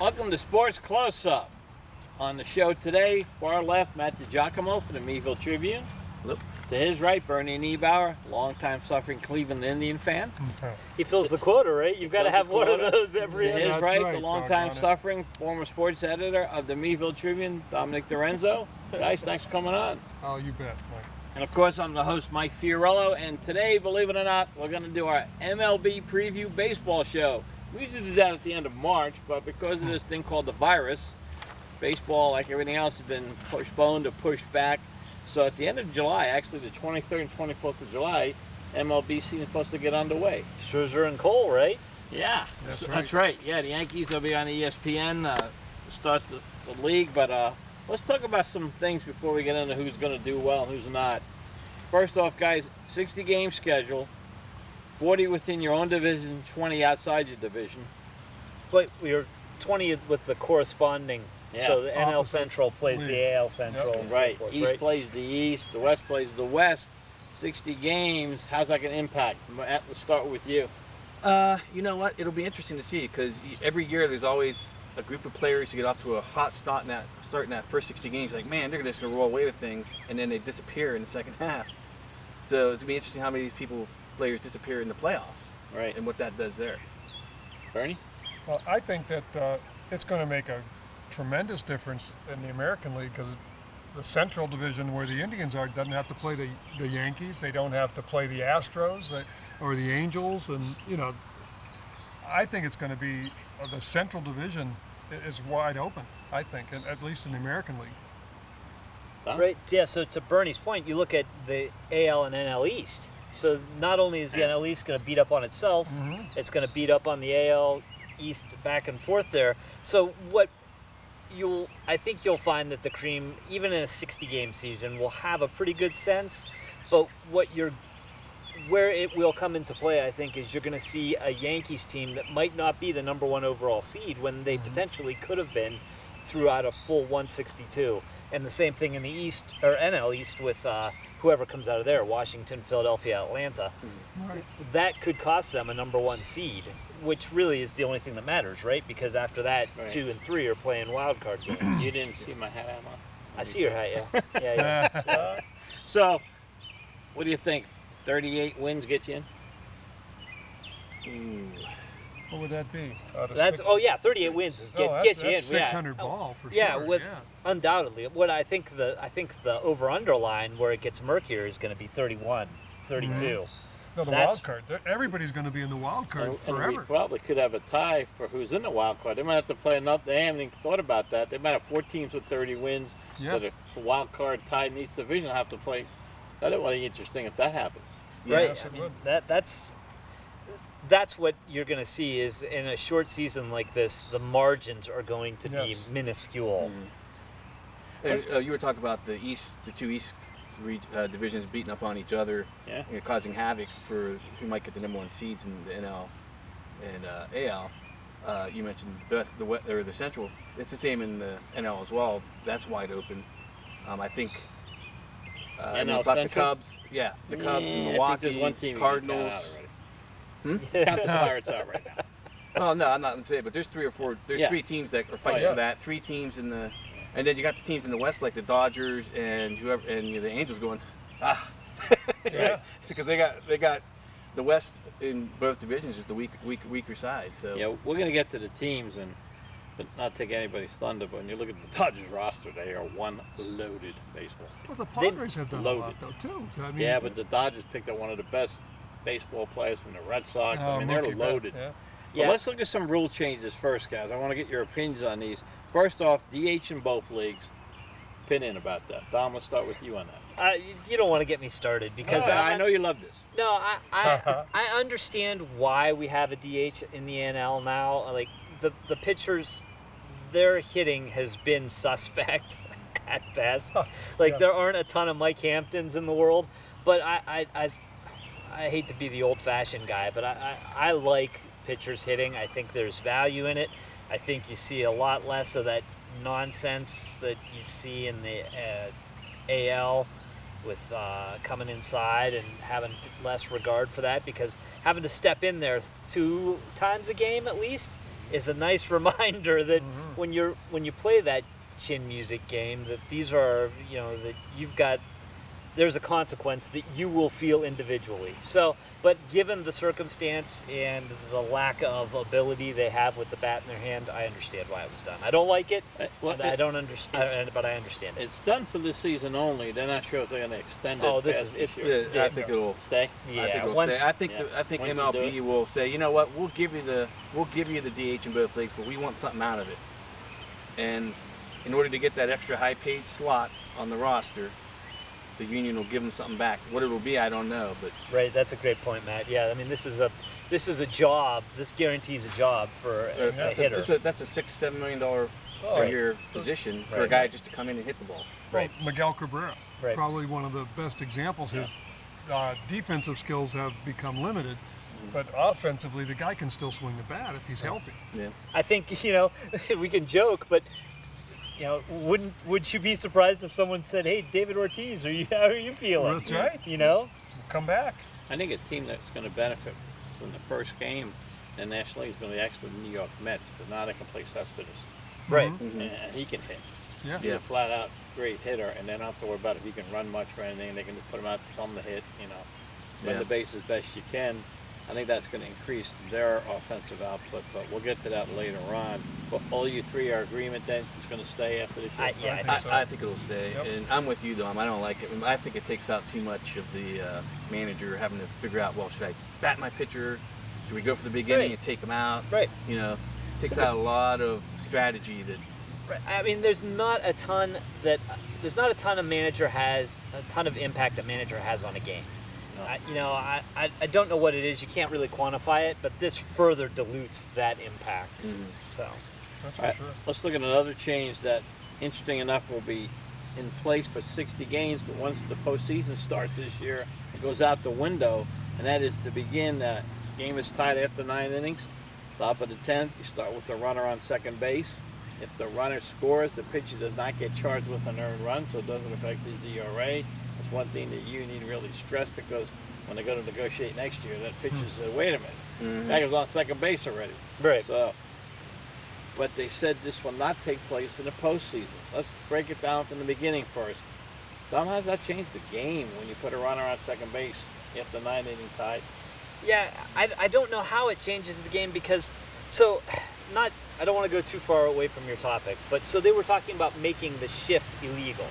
Welcome to Sports Close-Up. On the show today, far left, Matt Digiacomo from the Meadville Tribune. Hello. To his right, Bernie Niebauer, longtime suffering Cleveland Indian fan. He fills the quota, right? You've got to have one of those every To year. his right, the longtime suffering former sports editor of the Meadville Tribune, Dominic Dirienzo. Guys, thanks for coming on. Oh, you bet, Mike. And of course, I'm the host, Mike Fiorillo, and today, believe it or not, we're going to do our MLB preview baseball show. We usually do that at the end of March, but because of this thing called the virus, baseball, like everything else, has been postponed or pushed back. So at the end of July, actually the 23rd and 24th of July, MLB season is supposed to get underway. Scherzer and Cole, right? Yeah, that's right. Yeah, the Yankees will be on ESPN to start the league, but let's talk about some things before we get into who's going to do well and who's not. First off, guys, 60-game schedule, 40 within your own division, 20 outside your division. But we are 20 with the corresponding. Yeah. So the NL Central plays the AL Central. Yep. And Right. So forth, East right? plays the East, the West plays the West. 60 games. How's that going to impact? Let's start with you. You know what? It'll be interesting to see because every year there's always a group of players who get off to a hot start in that first 60 games. Like, man, they're just going to roll away with things, and then they disappear in the second half. So it's going to be interesting how many of these players disappear in the playoffs. Right. And what that does there. Bernie? Well, I think that it's going to make a tremendous difference in the American League because the Central Division, where the Indians are, doesn't have to play the Yankees. They don't have to play the Astros or the Angels, and I think it's going to be the Central Division is wide open. I think, at least in the American League. Huh? Right. Yeah. So to Bernie's point, you look at the AL and NL East. So not only is the NL East going to beat up on itself, it's going to beat up on the AL East back and forth there. So I think you'll find that the Cream, even in a 60-game season, will have a pretty good sense. But where it will come into play, I think, is you're going to see a Yankees team that might not be the number one overall seed when they potentially could have been throughout a full 162. And the same thing in the East or NL East with whoever comes out of there, Washington, Philadelphia, Atlanta. Right. That could cost them a number one seed, which really is the only thing that matters, right? Because after that, Right. 2 and 3 are playing wild card games. You didn't see my hat, Emma? I see your hat, yeah. Yeah. So, what do you think? 38 wins get you in? What would that be? That's 38 wins is get you in. That's 600 ball for Yeah, sure. undoubtedly. What I think the over-under line where it gets murkier is going to be 31, 32. No, the wild card. Everybody's going to be in the wild card And forever. we probably could have a tie for who's in the wild card. They might have to play another. They haven't even thought about that. They might have 4 teams with 30 wins. Yeah. But a wild card tie in each division will have to play. That'd be interesting if that happens. Right. Yes, it would. That's what you're going to see is in a short season like this, the margins are going to be minuscule. And, you were talking about the two East divisions beating up on each other, causing havoc for who might get the number one seeds in the NL and AL. You mentioned the Central. It's the same in the NL as well. That's wide open. I think. NL about the Central? Cubs, the Cubs and I Milwaukee, think there's one team Cardinals. Count the Pirates out right now. Oh no, I'm not going to say it, but there's 3 or 4. There's 3 teams that are fighting for that. 3 teams in the, and then you got the teams in the West like the Dodgers and whoever, and the Angels going, because they got the West in both divisions is the weaker side. So Yeah, we're going to get to the teams but not take anybody's thunder. But when you look at the Dodgers roster, they are one loaded baseball team. Well, the Padres have done loaded. a lot, though, too. I mean, Yeah, but the Dodgers picked up one of the best baseball players from the Red Sox. I mean, they're Mookie loaded. Betts, But let's look at some rule changes first, guys. I want to get your opinions on these. First off, DH in both leagues. Opinion about that. Dom, let's start with you on that. You don't want to get me started because I know you love this. No, I understand why we have a DH in the NL now. Like the pitchers, their hitting has been suspect at best. There aren't a ton of Mike Hamptons in the world, but I hate to be the old-fashioned guy, but I like pitchers hitting. I think there's value in it. I think you see a lot less of that nonsense that you see in the AL with coming inside and having less regard for that, because having to step in there 2 times a game at least is a nice reminder that when you play that chin music game, that these are, that you've got, there's a consequence that you will feel individually. So, but given the circumstance and the lack of ability they have with the bat in their hand, I understand why it was done. I don't like it, I don't understand, but I understand it. It's done for this season only. They're not sure if they're going to extend it. Oh, I think it'll stay. Yeah, I think it'll stay. I think MLB will say, you know what, we'll give you the DH in both leagues, but we want something out of it. And in order to get that extra high-paid slot on the roster, the union will give them something back. What it will be, I don't know, but right, that's a great point, Matt. Yeah, I mean, this is a job. This guarantees a job for a hitter. That's a $6-7 million per year position for a guy just to come in and hit the ball. Right. Well, Miguel Cabrera, probably one of the best examples. His defensive skills have become limited, but offensively, the guy can still swing the bat if he's healthy. Yeah. I think we can joke, but would you be surprised if someone said, "Hey, David Ortiz, how are you feeling?" That's right. Come back. I think a team that's going to benefit from the first game in the National League is going to be actually the New York Mets, but now they can play Cespedes. Right. And he can hit. Yeah. He's a flat out great hitter, and they don't have to worry about if he can run much or anything. They can just put him out, tell him to hit, run the base as best you can. I think that's going to increase their offensive output, but we'll get to that later on. But all you three are agreement then it's going to stay after this year? I think it'll stay. Yep. And I'm with you, Dom. I don't like it. I think it takes out too much of the manager having to figure out, well, should I bat my pitcher? Should we go for the beginning and take him out? Right. It takes out a lot of strategy that. Right. I mean, there's not a ton of manager has a ton of impact that manager has on a game. No. I don't know what it is. You can't really quantify it, but this further dilutes that impact. So, that's for sure. Let's look at another change that, interesting enough, will be in place for 60 games, but once the postseason starts this year, it goes out the window, and that is to begin. The game is tied after 9 innings. Top of the 10th, you start with the runner on second base. If the runner scores, the pitcher does not get charged with an earned run, so it doesn't affect his ERA. That's one thing that you need to really stress, because when they go to negotiate next year, that pitcher says, wait a minute, that was on second base already. right. So, but they said this will not take place in the postseason. Let's break it down from the beginning first. Dom, how does that change the game when you put a runner on second base after 9-inning tie? Yeah, I don't know how it changes the game, because I don't want to go too far away from your topic, but so they were talking about making the shift illegal.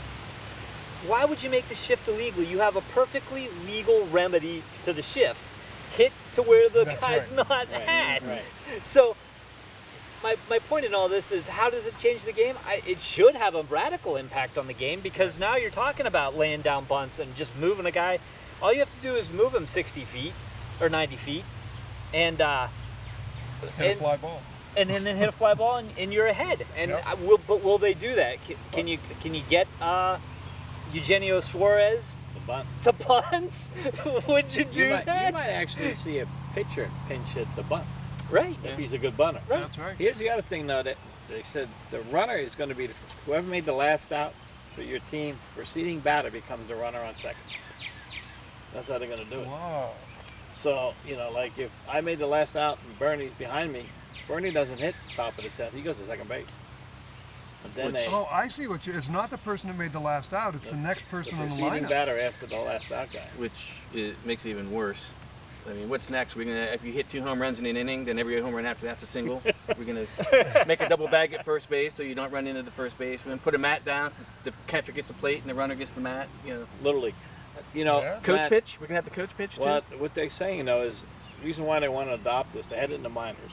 Why would you make the shift illegal? You have a perfectly legal remedy to the shift. Hit to where the guy's not at. Right. So my point in all this is, how does it change the game? It should have a radical impact on the game, because now you're talking about laying down bunts and just moving a guy. All you have to do is move him 60 feet or 90 feet and Hit a fly ball. And then hit a fly ball, and you're ahead. And but will they do that? Can you get Eugenio Suarez to bunt? Would you do that? You might actually see a pitcher pinch hit the bunt. Right. If he's a good bunter. Right. That's right. Here's the other thing, though, that they said the runner is going to be whoever made the last out for your team. Preceding batter becomes the runner on second. That's how they're going to do it. Wow. So, like if I made the last out and Bernie's behind me, Bernie doesn't hit top of the 10th. He goes to second base. And then I see what it's not the person who made the last out. It's the next person on the preceding lineup. batter after the last out guy. Which makes it even worse. I mean, what's next? If you hit 2 home runs in an inning, then every home run after that's a single. We're gonna make a double bag at first base so you don't run into the first baseman. Put a mat down so the catcher gets the plate and the runner gets the mat. Literally. Coach Matt, pitch. We're gonna have the coach pitch too. What they're saying though is the reason why they want to adopt this. They had it in the minors.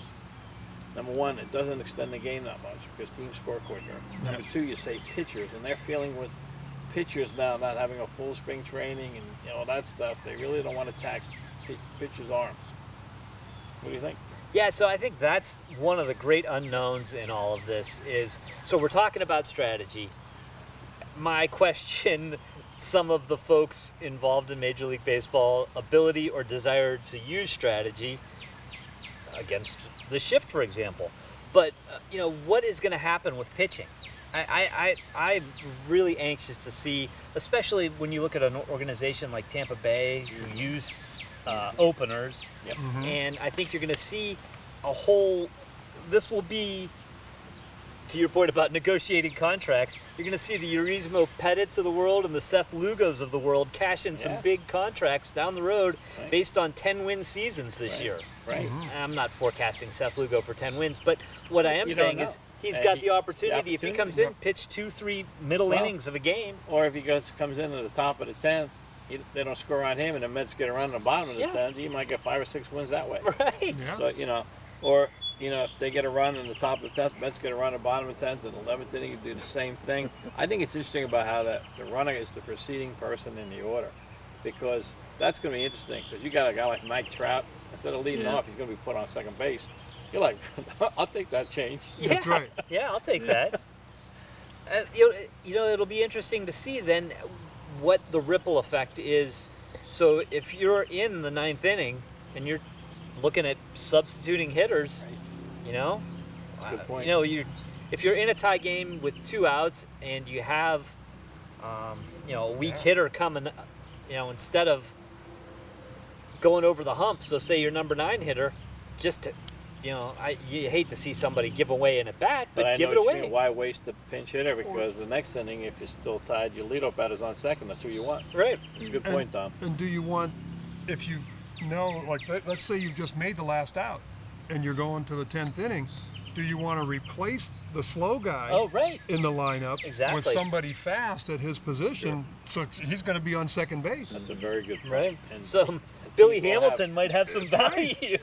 Number one, it doesn't extend the game that much because teams score quicker. Number two, you say pitchers, and they're feeling with pitchers now not having a full spring training and all that stuff. They really don't want to tax pitchers' arms. What do you think? Yeah, so I think that's one of the great unknowns in all of this is, so we're talking about strategy. My question, some of the folks involved in Major League Baseball, ability or desire to use strategy against the shift, for example. But, what is going to happen with pitching? I'm really anxious to see, especially when you look at an organization like Tampa Bay, who used openers, and I think you're going to see a whole this will be, to your point about negotiating contracts, you're going to see the Urismo Pettits of the world and the Seth Lugos of the world cash in some big contracts down the road based on 10-win seasons this year. Right. I'm not forecasting Seth Lugo for 10 wins, but what I am saying is he's got the opportunity, if he comes in, pitch 2-3 middle innings of a game. Or if he comes in at the top of the 10th, they don't score on him and the Mets get around in the bottom of the 10th, he might get 5 or 6 wins that way. Right. Yeah. So, or if they get a run in the top of the 10th, Mets get a run in the bottom of the 10th, and the 11th inning, you do the same thing. I think it's interesting about how the runner is the preceding person in the order, because that's going to be interesting, because you got a guy like Mike Trout, instead of leading off, he's going to be put on second base. You're like, I'll take that change. Yeah. That's right. Yeah, I'll take that. It'll be interesting to see then what the ripple effect is. So if you're in the 9th inning and you're looking at substituting hitters, That's a good point. if you're in a tie game with 2 outs and you have, a weak hitter coming, instead of going over the hump, so say your number 9 hitter, just to, you hate to see somebody give away an at-bat, but give it away. Why waste the pinch hitter? Because the next inning, if you're still tied, your leadoff batter's on second. That's who you want. Right. That's a good point, Tom. And do you want, if you know, like let's say you've just made the last out and you're going to the 10th inning, do you want to replace the slow guy in the lineup with somebody fast at his position, so he's going to be on second base? That's a very good point. Right. And So Billy Hamilton might have some value.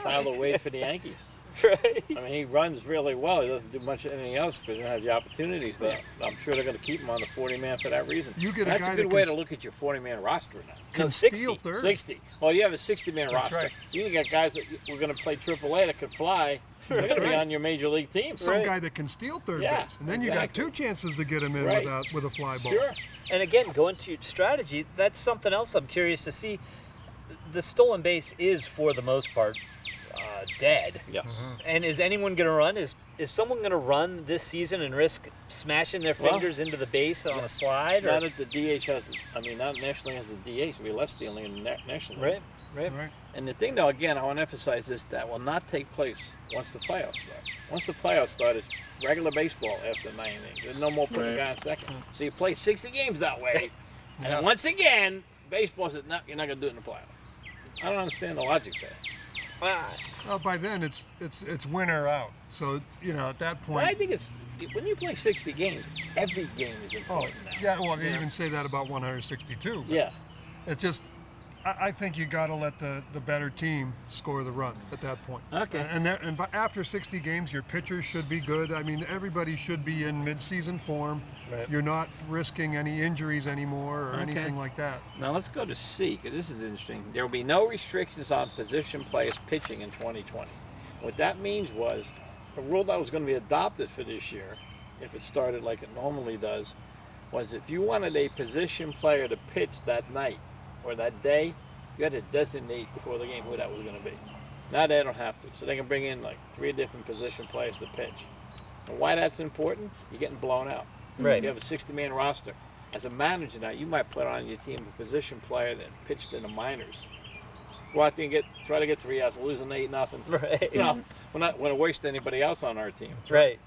Tyler Wade for the Yankees. Right. I mean, he runs really well. He doesn't do much of anything else because he doesn't have the opportunities. But I'm sure they're going to keep him on the 40-man for that reason. You get a That's guy a good that way can to look at your 40-man roster now. Can 60. steal third. 60. Well, you have a 60-man roster. right. You got guys that we're going to play AAA that can fly. They're going to be on your major league team. Some guy that can steal third base, and then you got 2 chances to get him in with a fly ball. Sure. And again, going to your strategy, that's something else I'm curious to see. The stolen base is, for the most part, dead. Yeah. And is anyone going to run? Is someone going to run this season and risk smashing their fingers into the base on a slide? Not that the DH has, not National League has the DH, it'll be less stealing in the National League. Right. And the thing, though, again, I want to emphasize this, that will not take place once the playoffs start. Once the playoffs start, it's regular baseball after 9 innings. There's no more putting a guy on second. So you play 60 games that way, and once again, baseball says, no, you're not going to do it in the playoffs. I don't understand the logic there. Well, by then it's win or out. So at that point. But I think when you play 60 games, every game is important now. Yeah. Well, they even say that about 162. Yeah. It's just, I think you got to let the better team score the run at that point. Okay. And after 60 games, your pitchers should be good. I mean, everybody should be in mid-season form. Right. You're not risking any injuries anymore or anything like that. Now let's go to C, because this is interesting. There will be no restrictions on position players pitching in 2020. What that means was a rule that was going to be adopted for this year, if it started like it normally does, was if you wanted a position player to pitch that night or that day, you had to designate before the game who that was going to be. Now they don't have to, so they can bring in like 3 different position players to pitch. And why that's important? You're getting blown out. Right. You have a 60-man roster. As a manager now, you might put on your team a position player that pitched in the minors. Go out there and try to get 3 outs. We're losing 8-0. Right. We're not going to waste anybody else on our team. Right.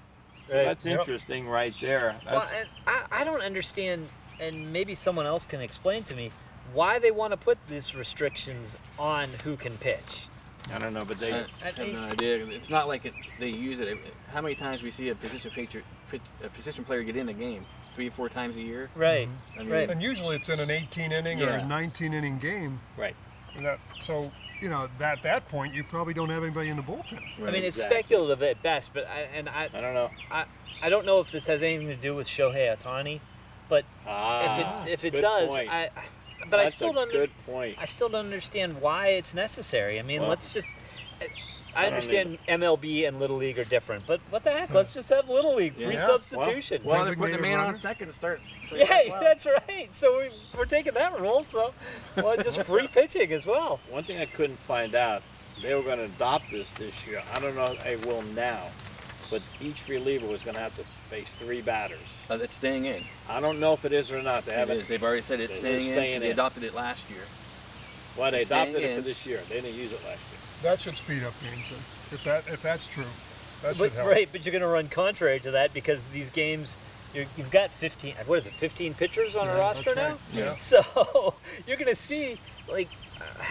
So that's interesting right there. Well, and I don't understand, and maybe someone else can explain to me, why they want to put these restrictions on who can pitch. I don't know, but they I have no idea. It's not like they use it. How many times we see a position player get in a game? 3 or 4 times a year? Right. I mean, Right. And usually it's in an 18-inning or a 19-inning game. Right. So, at that point, you probably don't have anybody in the bullpen. I mean, it's Exactly. speculative at best, but I don't know. I don't know if this has anything to do with Shohei Ohtani, but if it good does, point. but I That's still a don't. good point. I still don't understand why it's necessary. I mean, Well, let's just. I understand MLB and Little League are different, but what the heck? Let's just have Little League free Yeah. substitution. well, they're putting the Designated man on runner? second to start. So yeah, that's right. So we're taking that rule. So just free pitching as well. One thing I couldn't find out, they were going to adopt this year. I don't know if they will now, but each reliever was going to have to face 3 batters. It's staying in. I don't know if it is or not. They It haven't. is. They've already said it's It staying is in. staying 'Cause They in. adopted it last year. Well, they It's staying adopted it for in. this year. They didn't use it last year. That should speed up games, if that's true. That should help. Right, but you're going to run contrary to that because these games, you've got 15. What is it? 15 pitchers on a roster that's now. right. Yeah. So you're going to see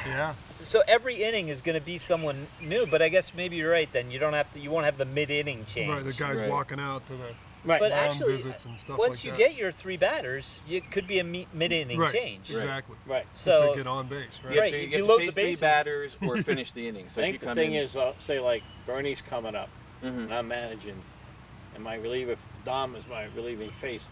Yeah. So every inning is going to be someone new. But I guess maybe you're right. Then you won't have the mid-inning change. Right. The guys walking out to the Right. But lawn actually, visits and stuff once like you that. get your 3 batters, it could be a mid-inning Right. change. Exactly. Right. So to get on base. Right. You have Right, to, if you you have load to the face 3 bases. batters or finish the inning. So I if think you the come thing in, is, say like Bernie's coming up, Mhm. and I'm managing, and my reliever Dom is my relieving face.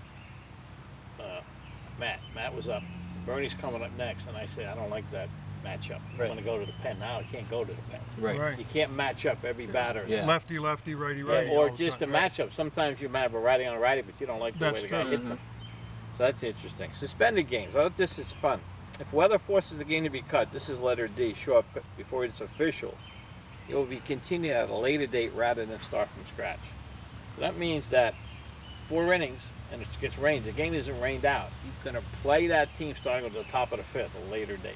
Matt was up. Bernie's coming up next, and I say I don't like that matchup. I'm Right. going to go to the pen. Now I can't go to the pen. right. Right. You can't match up every batter. Yeah. Lefty, lefty, righty, Yeah, righty. or all the just a time, right? matchup. Sometimes you might have a righty on a righty, but you don't like the That's way the guy true. hits him. So that's interesting. Suspended games. I hope this is fun. If weather forces the game to be cut, this is letter D, show up before it's official. It will be continued at a later date rather than start from scratch. So that means that 4 innings and it gets rained. The game isn't rained out. You're going to play that team starting at the top of the 5th, a later date.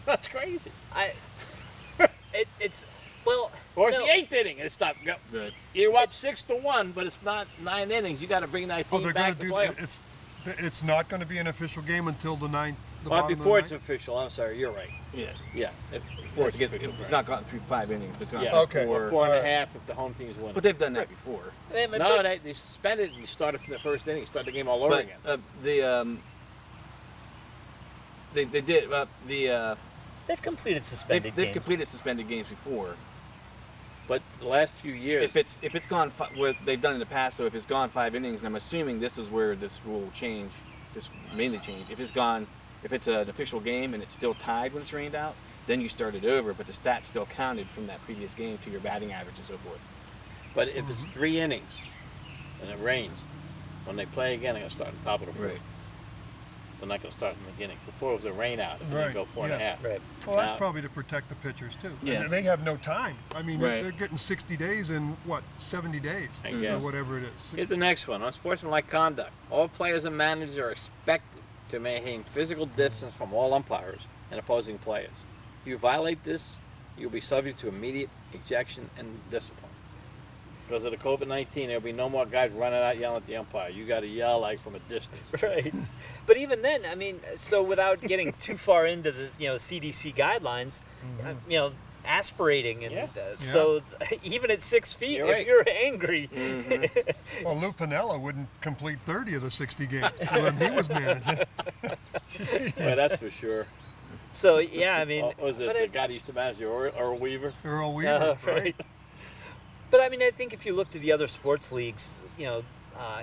That's crazy. it's well. Or it's no, the 8th inning and it stops. Go. Good. You're up 6-1, but it's not 9 innings. You got to bring that Oh, team they're going back to to do. play 'em. It's not going to be an official game until the 9th. The Well, bottom of the before it's ninth? official, I'm sorry, you're right. Yeah. Yeah, before it's If official. it's not gotten through 5 innings, but it's gone yeah, through Okay. 4. 4.5 if the home team's winning. But they've done that before. No, they suspended and you started from the first inning, start the game all over But again. they did they've completed suspended they've games. completed suspended games before. But the last few years, If it's gone what they've done in the past, so if it's gone 5 innings, and I'm assuming this is where this rule will change, this mainly change. If it's an official game and it's still tied when it's rained out, then you start it over, but the stats still counted from that previous game to your batting average and so forth. but if it's 3 innings and it rains, when they play again, they're going to start at the top of the 4th. Right. They're not going to start in the beginning. Before it was a rain out, if Right, you go 4.5. Right. Well, that's Now- probably to protect the pitchers too. Yeah. And they have no time. I mean, Right. they're getting 60 days in 70 days I or guess. whatever it is. Here's the next one. Unsportsmanlike conduct. All players and managers are expected to maintain physical distance from all umpires and opposing players. If you violate this, you'll be subject to immediate ejection and discipline. Because of the COVID-19, there'll be no more guys running out yelling at the umpire. You got to yell like from a distance. Right. But even then, I mean, so without getting too far into the CDC guidelines, aspirating and Yeah. so even at 6 feet, You're if right. you're angry, Well, Lou Piniella wouldn't complete 30 of the 60 games when he was managing. Well, that's for sure. so yeah, I mean, Was it but the guy that used to manage Earl Weaver? Earl Weaver, right? But I mean, I think if you look to the other sports leagues,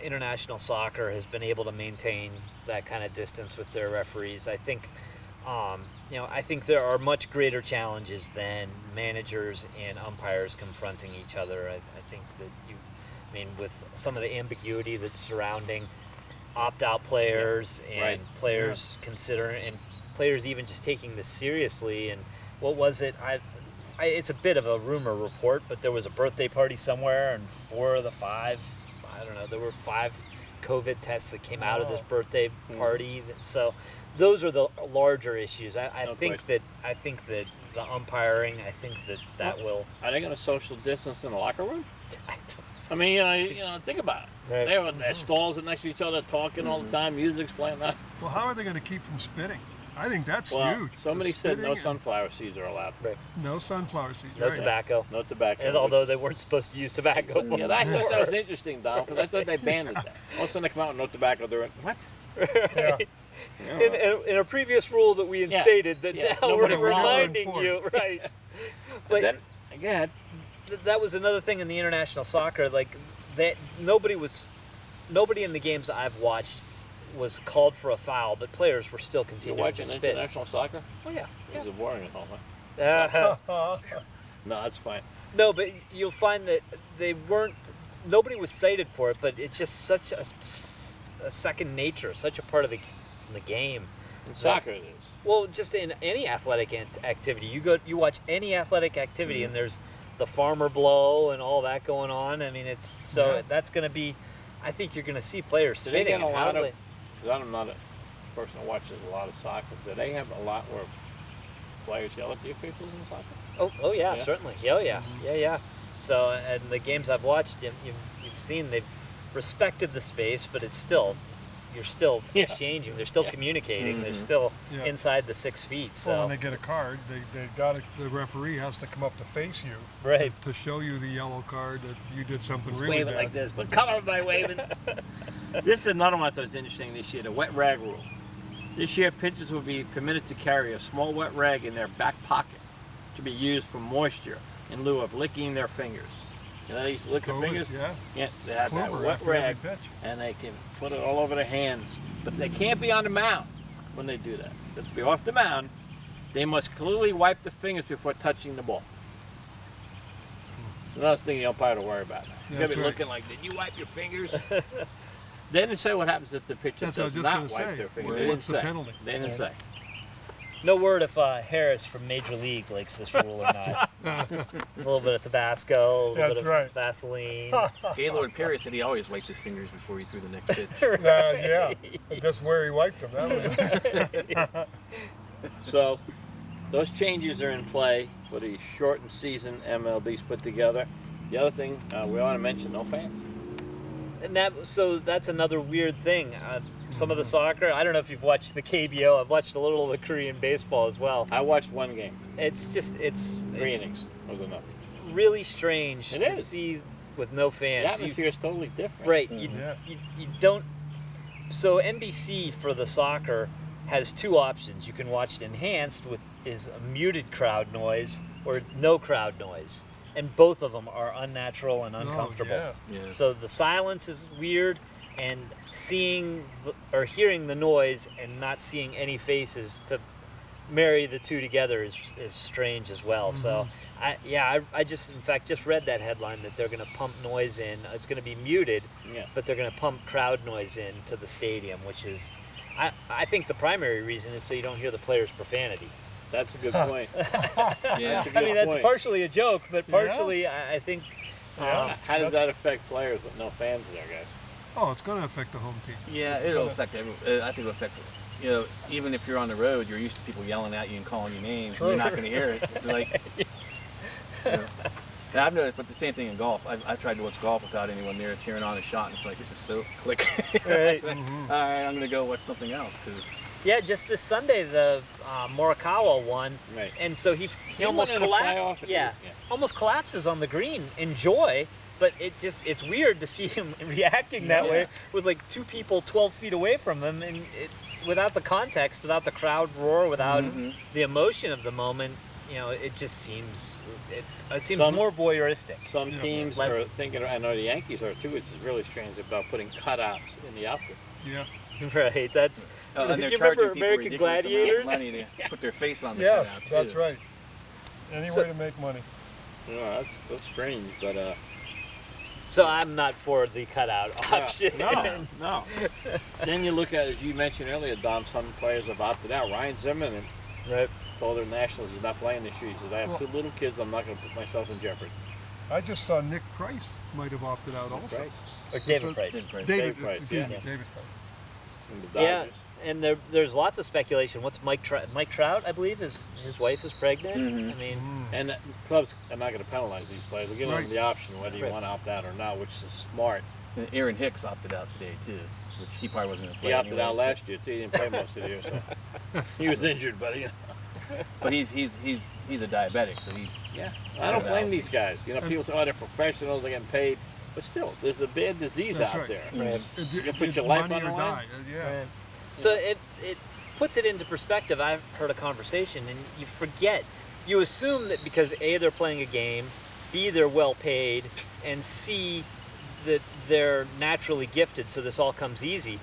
international soccer has been able to maintain that kind of distance with their referees. I think, I think there are much greater challenges than managers and umpires confronting each other. I think that with some of the ambiguity that's surrounding opt-out players and Right. players considering and players even just taking this seriously. And what was it? It's a bit of a rumor report, but there was a birthday party somewhere, and 4 of the 5, I don't know, there were 5 COVID tests that came out of this birthday party. So those are the larger issues. I No think that the umpiring, I think that will. Are they going to social distance in the locker room? I mean, think about it. Right. They're stalls next to each other, talking all the time, music's playing. That. Well, how are they going to keep from spitting? I think that's Well, huge. somebody The said no spitting and sunflower seeds are allowed. Right. no sunflower seeds. No right. tobacco. No tobacco. And although they weren't supposed to use tobacco Yeah, I thought that was before. interesting, Don, because I thought they banned it. All of a sudden they come out with no tobacco. They're like, what? Yeah. In a previous rule that we instated, that Yeah, now we're nobody followed. reminding you, right? But then, again, That was another thing in the international soccer, like that nobody in the games I've watched was called for a foul, but players were still you're continuing watching to spit. international soccer? Oh yeah. Is it boring at home, huh? Uh-huh. No, that's fine. No, but you'll find that nobody was cited for it, but it's just such a second nature, such a part of the game. In soccer it is. Well, just in any athletic activity, you watch any athletic activity, and there's the farmer blow and all that going on. I mean, that's going to be. I think you're going to see players Do they spitting. get a and how lot do of, because I'm not a person that watches a lot of soccer, do they have a lot where players yell at the officials in soccer? Oh yeah, Yeah? certainly. Oh yeah, yeah. So, and the games I've watched, you've seen they've respected the space, but it's still, you're still exchanging. They're still communicating. They're still inside the 6 feet. So Well, when they get a card, the referee has to come up to face you, right, to show you the yellow card that you did something Just really wave it bad. like this. But color by waving. This is another one that was interesting this year, the wet rag rule. This year, pitchers will be permitted to carry a small wet rag in their back pocket to be used for moisture in lieu of licking their fingers. You know, they used to lick their fingers? Yeah. They have that Kluber wet after every rag, pitch. and they can put it all over their hands. But they can't be on the mound when they do that. But to be off the mound, they must clearly wipe the fingers before touching the ball. So that's the thing the umpire to worry about. You gotta be looking like, did you wipe your fingers? They didn't say what happens if the pitcher does not wipe their fingers. They didn't What's the say. penalty? They didn't say. no word if Harris from Major League likes this rule or not. A little bit of Tabasco, a little bit of Vaseline. Gaylord Perry said he always wiped his fingers before he threw the next pitch. Yeah, that's where he wiped them. That was So those changes are in play for the shortened season MLB's put together. The other thing we want to mention, no fans. And that's another weird thing. Some of the soccer, I don't know if you've watched the KBO. I've watched a little of the Korean baseball as well. I watched one game. It's 3 innings was enough. really strange It to is. see with no The fans. atmosphere is totally different. Right. Mm-hmm. You don't. So NBC for the soccer has 2 options. You can watch it enhanced, with is a muted crowd noise or no crowd noise, and both of them are unnatural and uncomfortable. yeah. So the silence is weird, and seeing or hearing the noise and not seeing any faces to marry the two together is strange as well. So I just read that headline that they're going to pump noise in. It's going to be muted, but they're going to pump crowd noise in to the stadium, which is, I think the primary reason is so you don't hear the players' profanity. That's a good point. Yeah. That's a good I mean, that's point. partially a joke, but partially I think. How does that affect players with no fans there, guys? Oh, it's going to affect the home team. Yeah, it'll affect everyone. I think it'll affect, even if you're on the road, you're used to people yelling at you and calling you names, and you're not going to hear it. It's like, and I've noticed, but the same thing in golf. I've tried to watch golf without anyone there cheering on a shot, and it's like, this is so click. Right. Like, all right, I'm going to go watch something else, because Yeah, just this Sunday the Morikawa won, Right. and so he almost won in a collapsed. playoff, Yeah, yeah. almost collapses on the green. Enjoy, but it's weird to see him reacting that way with like 2 people 12 feet away from him, and without the context, without the crowd roar, without the emotion of the moment. It just seems more voyeuristic. Some teams are thinking, I know the Yankees are too, which is really strange, about putting cutouts in the outfit. Yeah. Right, that's. and you they're remember charging people American ridiculous Gladiators? amounts of money to put their face on the Yes, cutout, that's too. right. Any way to make money. That's strange, but So I'm not for the cutout option. no. Then you look at, as you mentioned earlier, Dom, some players have opted out. Ryan Zimmerman Right. told their Nationals he's not playing this year. He says, I have 2 little kids, I'm not going to put myself in jeopardy. I just saw Nick Price might have opted out also. Right. Or David Price. David Price, excuse me, yeah. David Price. And the Yeah, Dodgers. and there's lots of speculation. What's Mike Trout? I believe his wife is pregnant. I mean, And clubs are not going to penalize these players. They're giving them the option whether you Right. want to opt out or not, which is smart. And Aaron Hicks opted out today, too, which he probably wasn't going to play He opted out anyways, last year, too. He didn't play most of the year, so he was injured, but But he's a diabetic, so he. yeah. I don't blame these guys. People say, oh, they're professionals, they're getting paid. But still, there's a bad disease That's out right. there. Right. You can put It's your life money on the or line. die. Yeah. so it puts it into perspective. I've heard a conversation, and you forget. You assume that because A, they're playing a game, B, they're well paid, and C, that they're naturally gifted, so this all comes easy.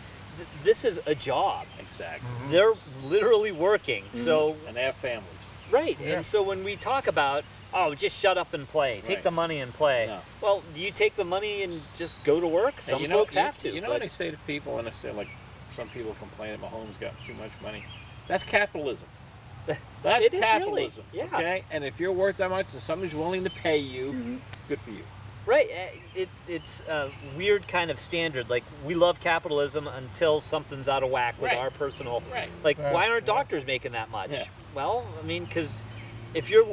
This is a job. Exactly. They're literally working. So And they have families. right. Yeah. And so when we talk about, oh, just shut up and play, take Right. the money and play. No. Well, do you take the money and just go to work? Some And folks have to. You know but- what I say to people when I say, like, some people complain that Mahomes got too much money? That's capitalism. That's It is really, capitalism. yeah. Okay? And if you're worth that much and somebody's willing to pay you, good for you. Right. It's a weird kind of standard. Like, we love capitalism until something's out of whack with Right. our personal. Right. Like, Right, why aren't yeah. doctors making that much? Yeah. Well, I mean, because if you're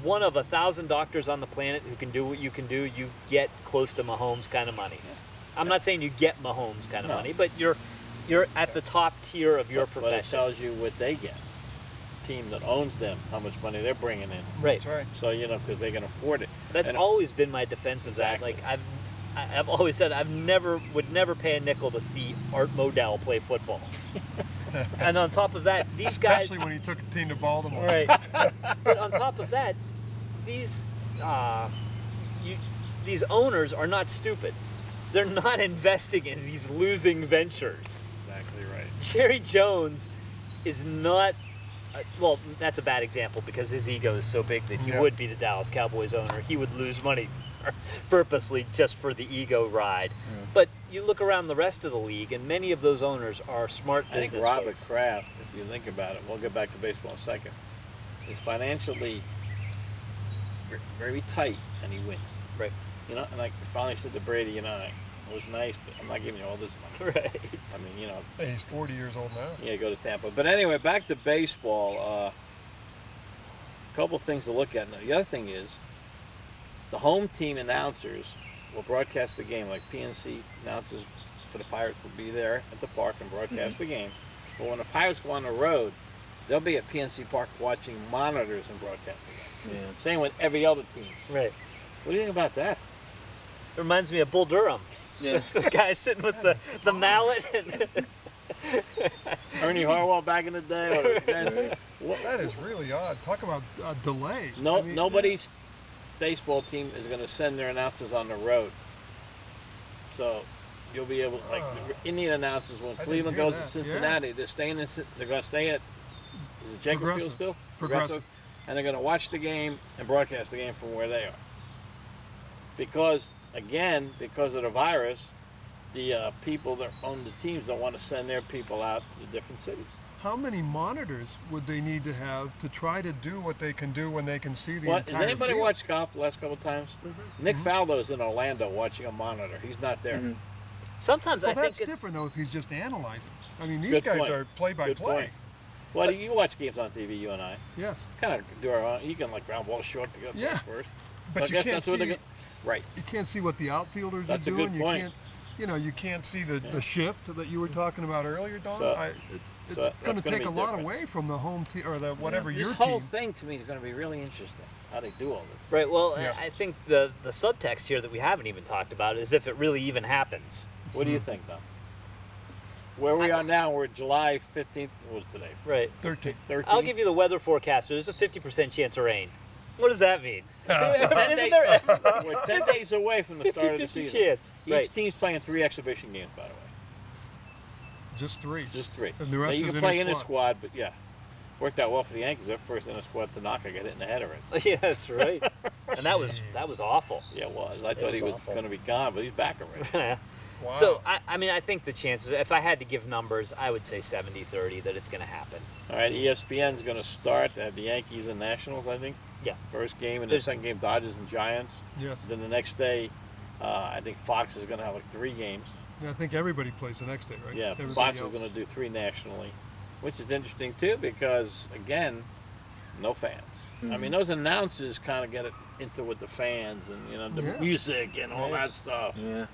one of 1,000 doctors on the planet who can do what you can do, you get close to Mahomes kind of money. I'm not saying you get Mahomes kind of money, but you're at the top tier of your profession. But it tells you what they get. Team that owns them, how much money they're bringing in. Right. That's right. So because they can afford it. That's And- always been my defense of Exactly. that. Like I've always said would never pay a nickel to see Art Modell play football. And on top of that, these guys, Especially when he took a team to Baltimore. right? But on top of that, these owners are not stupid. They're not investing in these losing ventures. Exactly right. Jerry Jones is not. Well, that's a bad example because his ego is so big that he Yeah. would be the Dallas Cowboys owner. He would lose money purposely just for the ego ride. But you look around the rest of the league, and many of those owners are smart I think business Robert folks. Kraft, if you think about it, we'll get back to baseball in a second, is financially very tight, and he wins. Right. And I finally said to Brady, it was nice, but I'm not giving you all this money. Right. I mean, Hey, he's 40 years old now. yeah, go to Tampa. But anyway, back to baseball. A couple things to look at. Now, the other thing is, the home team announcers will broadcast the game. Like PNC announcers for the Pirates will be there at the park and broadcast the game. But when the Pirates go on the road, they'll be at PNC Park watching monitors and broadcasting the game. Yeah. Same with every other team. Right. What do you think about that? It reminds me of Bull Durham. Yeah. The guy sitting with the mallet. And Ernie Harwell back in the day. That is really odd. Talk about delay. No, I mean, nobody's baseball team is going to send their announcers on the road. So you'll be able, like the Indian announcers, when didn't Cleveland hear goes to that. Cincinnati, they're staying in. They're going to stay at. Is it Jacob Field Progressive. still? Progressive. And they're going to watch the game and broadcast the game from where they are. Because of the virus, the people that own the teams don't want to send their people out to the different cities. How many monitors would they need to have to try to do what they can do when they can see the What, entire has anybody field? watched golf the last couple of times? Nick Faldo's in Orlando watching a monitor. He's not there. sometimes Well, I think that's it's different though if he's just analyzing. I mean, these Good guys point. are Good play-by-play. point. Well, you watch games on TV, you and I. Yes, Kind of do our own. You can like ground ball short to go to Yeah. first. but I you guess can't that's what they're see. go- Right. You can't see what the outfielders That's are a doing. good You point. can't. You can't see the shift that you were talking about earlier, Don. So- It's that's going to gonna take be a lot different. away from the home team or the whatever This your whole team. thing to me is going to be really interesting. How they do all this. right. Well, Yeah. I think the subtext here that we haven't even talked about is if it really even happens. What do you think, though? Where we are now, we're July 15th. What is today? Right. 13. 13th. I'll give you the weather forecaster. There's a 50% chance of rain. What does that mean? Isn't day- there We're 10 days away from the start of the 50-50 season. chance? Each Right. team's playing 3 exhibition games, by the way. Just 3. Just 3. And the rest now, you is can play in in a a squad, but yeah. Worked out well for the Yankees. Their first in a squad, Tanaka got hit in the head already. Yeah, that's right. And that was awful. Yeah, it was. I thought he was was awful. going to be gone, but he's back already. Wow. So, I think the chances, if I had to give numbers, I would say 70-30 that it's going to happen. All right, ESPN's going to start at the Yankees and Nationals, I think. Yeah. First game, and the There's- second game, Dodgers and Giants. Yes. Then the next day, I think Fox is going to have like 3 games. I think everybody plays the next day, right? Yeah, Everybody Fox else. is going to do 3 nationally, which is interesting too because, again, no fans. I mean, those announcers kind of get it into with the fans and, the Yeah. music and all that stuff. Yeah.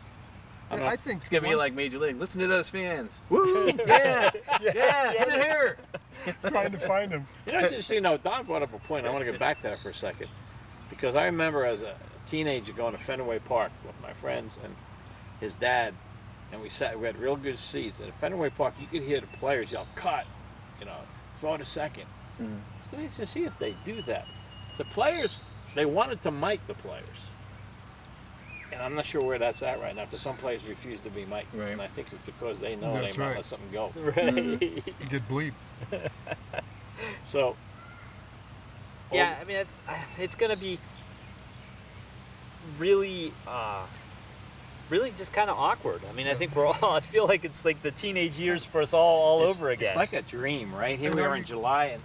Yeah, I think It's gonna be one- like Major League. Listen to those fans. Woo! Yeah! Yeah! Get in here! trying to find them. It's interesting, though, Don brought up a point. I want to get back to that for a second. Because I remember as a teenager going to Fenway Park with my friends and his dad, and we had real good seats. And at Fenway Park, you could hear the players yell, cut, throw it a second. It's going to be interesting to see if they do that. The players, they wanted to mic the players. And I'm not sure where that's at right now, because some players refuse to be mic'd. Right. And I think it's because they know That's they might right. let something go. Right. You get bleeped. So, Yeah, I mean, it's going to be really, really just kind of awkward. I mean, I think I feel like it's like the teenage years for us all over again. It's like a dream, right? Here And we are every- in July, and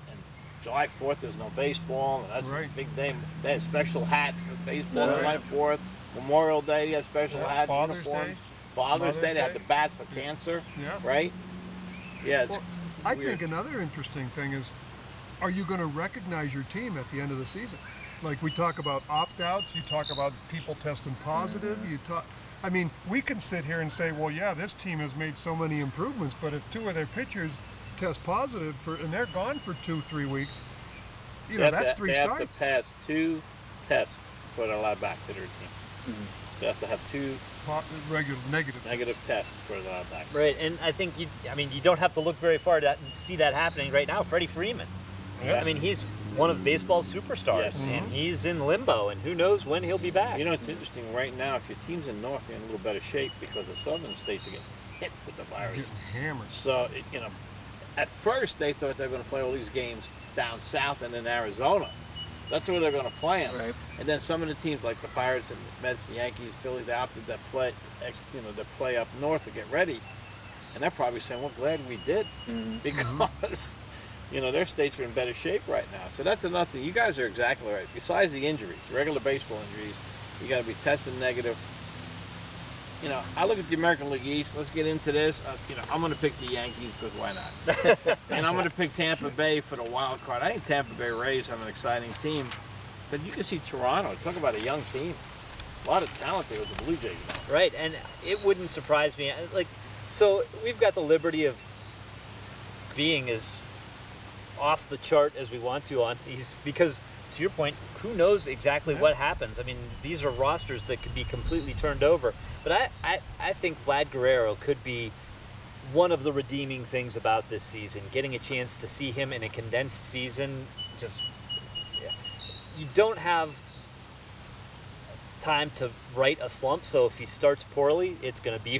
July 4th, there's no baseball, and that's Right. a big day. They had special hats for baseball Right. July 4th. Memorial Day, they had special Yeah, hats, Father's uniforms. Day. Father's Mother's Day, they had Day. the bats for cancer, Yeah. right? Yeah, it's Well, I weird. think another interesting thing is, are you going to recognize your team at the end of the season? like we talk about opt-outs, you talk about people testing positive, I mean, we can sit here and say, well, yeah, this team has made so many improvements, but if 2 of their pitchers test positive and they're gone for 2-3 weeks, that's 3 starts. They have to pass 2 tests before they're allowed back to their team. They have to have 2 regular negative tests before they're allowed back. Right, and I think you don't have to look very far to see that happening right now. Freddie Freeman. Yeah. I mean, he's one of baseball's superstars, and he's in limbo, and who knows when he'll be back. It's interesting right now. If your team's in North, you're in a little better shape because the southern states are getting hit with the virus. Getting hammered. So, at first they thought they were going to play all these games down south and in Arizona. That's where they're going to play them. Right. And then some of the teams like the Pirates and the Mets, the Yankees, Philly, they opted to play, to play up north to get ready. And they're probably saying, "Well, glad we did," because their states are in better shape right now. So that's another thing. You guys are exactly right. Besides the injuries, regular baseball injuries, you got to be tested negative. I look at the American League East. Let's get into this. I'm going to pick the Yankees because why not? And I'm going to pick Tampa Bay for the wild card. I think Tampa Bay Rays have an exciting team. But you can see Toronto. Talk about a young team. A lot of talent there with the Blue Jays now. Right, and it wouldn't surprise me. So we've got the liberty of being as off the chart as we want to on these because, to your point, who knows exactly what happens. I mean, these are rosters that could be completely turned over. But I think Vlad Guerrero could be one of the redeeming things about this season. Getting a chance to see him in a condensed season, you don't have time to right a slump. So if he starts poorly, it could be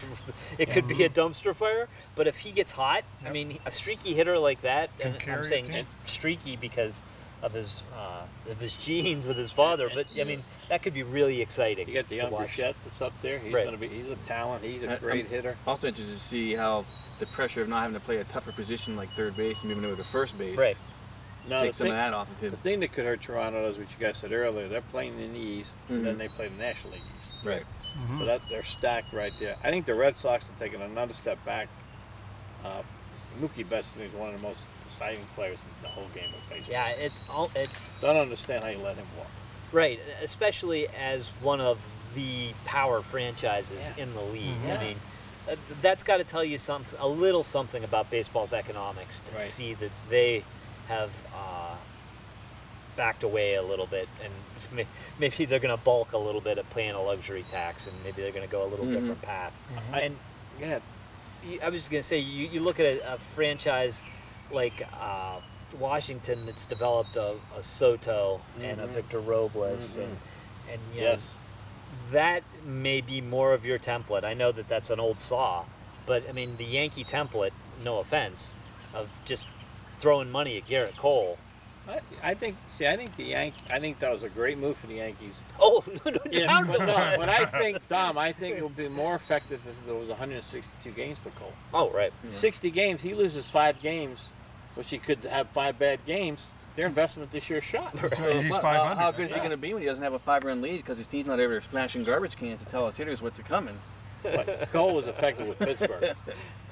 a dumpster fire. But if he gets hot, I mean, a streaky hitter like that, and I'm saying streaky because of his genes with his father, but I mean that could be really exciting. You got the young Bichette that's up there. He's he's a talent. He's a great hitter. Also interested to see how the pressure of not having to play a tougher position like third base and moving over to first base. Right. No, take some of that off of him. The thing that could hurt Toronto is what you guys said earlier. They're playing in the East, and then they play the National League East. Right. So they're stacked right there. I think the Red Sox are taking another step back. Mookie Betts is one of the most exciting players in the whole game of baseball. Yeah, it's. Don't understand how you let him walk. Right, especially as one of the power franchises in the league. I mean, that's got to tell you a little something about baseball's economics to see that they have backed away a little bit, and maybe they're going to bulk a little bit at paying a luxury tax, and maybe they're going to go a little different path. And I was just going to say, you look at a franchise like Washington that's developed a Soto and a Victor Robles, and that may be more of your template. I know that that's an old saw, but I mean the Yankee template, no offense, of just throwing money at Garrett Cole. I think that was a great move for the Yankees. Oh, no doubt. But I think, Dom, it would be more effective if there was 162 games for Cole. Oh, right. 60 games, he loses 5 games, which he could have 5 bad games. Their investment this year shot. He's 500. How good is he going to be when he doesn't have a 5-run lead because his team's not ever smashing garbage cans to tell his hitters what's coming? But Cole was effective with Pittsburgh,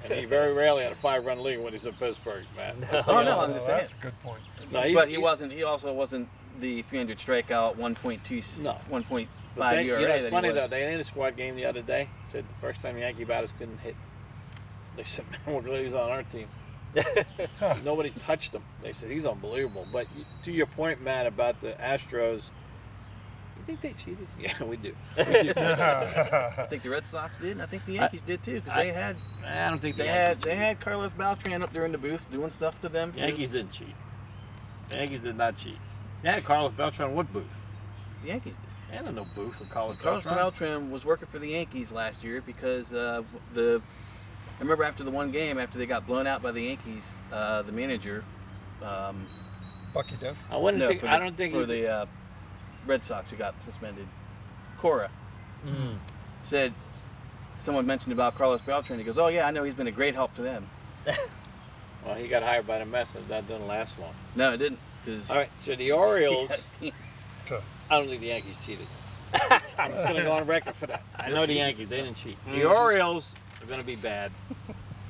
and he very rarely had a 5-run lead when he's in Pittsburgh, man. I'm just saying. That's a good point. No, but he wasn't. He also wasn't the 300 strikeout, 1.5 ERA. It's funny though. They ended a squad game the other day. Said the first time Yankee batters couldn't hit. They said, "Man, we're glad he's on our team." Nobody touched him. They said he's unbelievable. But to your point, Matt, about the Astros. You think they cheated? Yeah, we do. I think the Red Sox did, and I think the Yankees did too, because they had. I don't think they had Carlos Beltran up there in the booth doing stuff to them. Yankees didn't cheat. The Yankees did not cheat. They had Carlos Beltran. What booth? The Yankees did. They had no booth with Carlos Beltran was working for the Yankees last year because I remember after the one game after they got blown out by the Yankees, the manager. Bucky Dent? I don't think for the Red Sox who got suspended. Cora said, someone mentioned about Carlos Beltran. He goes, "Oh yeah, I know he's been a great help to them." Well, he got hired by the Mets, and that didn't last long. No, it didn't. All right, so the Orioles. I don't think the Yankees cheated. I'm just going to go on record for that. I know the Yankees, they didn't cheat. The Orioles are going to be bad.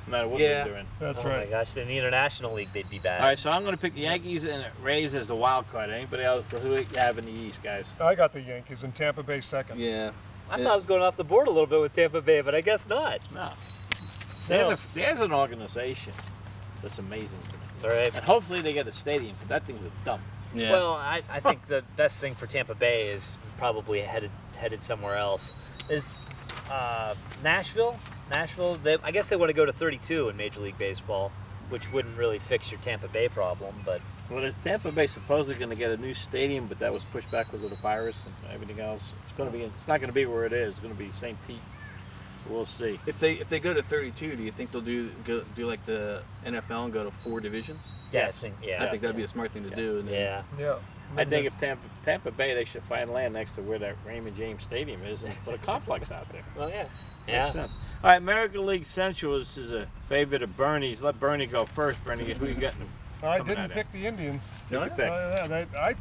no matter what Yeah. league they're in. That's Oh right. my gosh, in the International League they'd be bad. All right, so I'm going to pick the Yankees and Rays as the wild card. Anybody else? Who you have in the East, guys? I got the Yankees and Tampa Bay second. Yeah. I thought I was going off the board a little bit with Tampa Bay, but I guess not. No. No. There's an organization that's amazing to me. All right. And hopefully they get a stadium, but that thing's a dump. Yeah. Well, I think the best thing for Tampa Bay is probably headed somewhere else. Is Nashville? Nashville. I guess they want to go to 32 in Major League Baseball, which wouldn't really fix your Tampa Bay problem, but. Well, Tampa Bay supposedly going to get a new stadium, but that was pushed back because of the virus and everything else. It's going to be. It's not going to be where it is. It's going to be St. Pete. We'll see. if they go to 32, do you think they'll do like the NFL and go to 4 divisions? Yes. I think that'd be a smart thing to do. And then, Yeah. Yeah. I think if Tampa Bay, they should find land next to where that Raymond James Stadium is and put a complex out there. Well, yeah. Makes sense. All right, American League Central. This is a favorite of Bernie's. Let Bernie go first. Bernie, who you got? I coming didn't at it? pick the Indians. Who you pick? I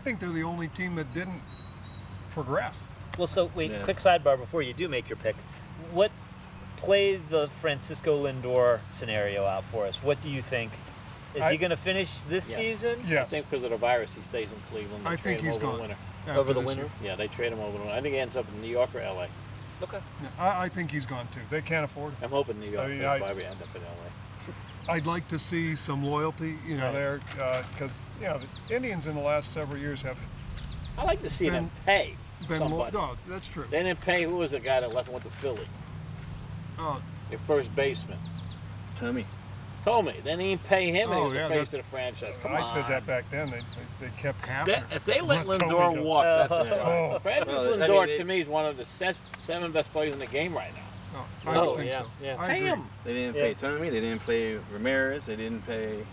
think they're the only team that didn't progress. Well, so wait, Yeah. quick sidebar before you do make your pick. What play the Francisco Lindor scenario out for us? What do you think? Is he going to finish this Yes. season? I Yes. think because of the virus, he stays in Cleveland. They I trade think him he's over the gone. winter. after Over the this winter? year. Yeah, they trade him over the winter. I think he ends up in New York or LA. Okay. Yeah, I think he's gone too. They can't afford him. I'm hoping New York. I mean, He'll probably end up in LA. I'd like to see some loyalty, Right. there, because the Indians in the last several years have I like to see them Ben- pay been. somebody. No, that's true. They didn't pay. Who was the guy that left and went to Philly? Oh, Your first baseman. Tommy. Told me. They didn't pay him, and he Oh, was yeah, the face that- of the franchise. Come I on. said that back then. They kept half. If they let Let Tony Lindor go. walk, that's a Oh. crime. Francis Well, I Lindor, mean, to me, is one of the 7 best players in the game right now. I Oh, don't think yeah, so. yeah. I Pay agree. him. They didn't Yeah. pay Tommy. They didn't pay Ramirez. They didn't pay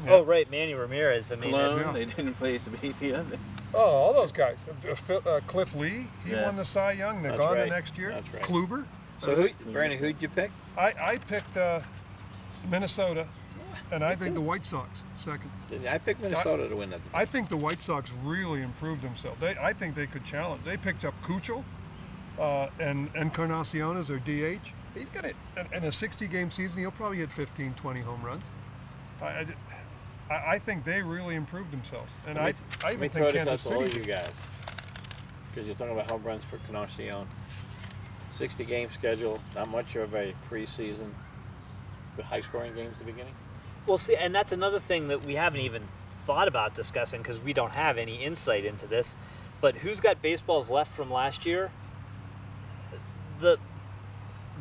Yeah. Oh, right, Manny Ramirez. I mean, Cologne. Yeah. They didn't pay Sabithia. Oh, all those guys. Cliff Lee, he Yeah. won the Cy Young. They're That's gone right. the next year. That's right. Kluber. So, Bernie, who'd you pick? I picked Minnesota, and I think the White Sox second. I picked Minnesota to win that. I think the White Sox really improved themselves. I think they could challenge. They picked up Kuchel and Encarnacion as their DH. He's got it in a 60-game season. He'll probably hit 15, 20 home runs. I think they really improved themselves, and I Let me even throw think this out Kansas to all City. you guys, because you're talking about home runs for Canarcion. 60-game schedule, not much of a preseason, but high-scoring games at the beginning. well, see, and that's another thing that we haven't even thought about discussing because we don't have any insight into this. But who's got baseballs left from last year? The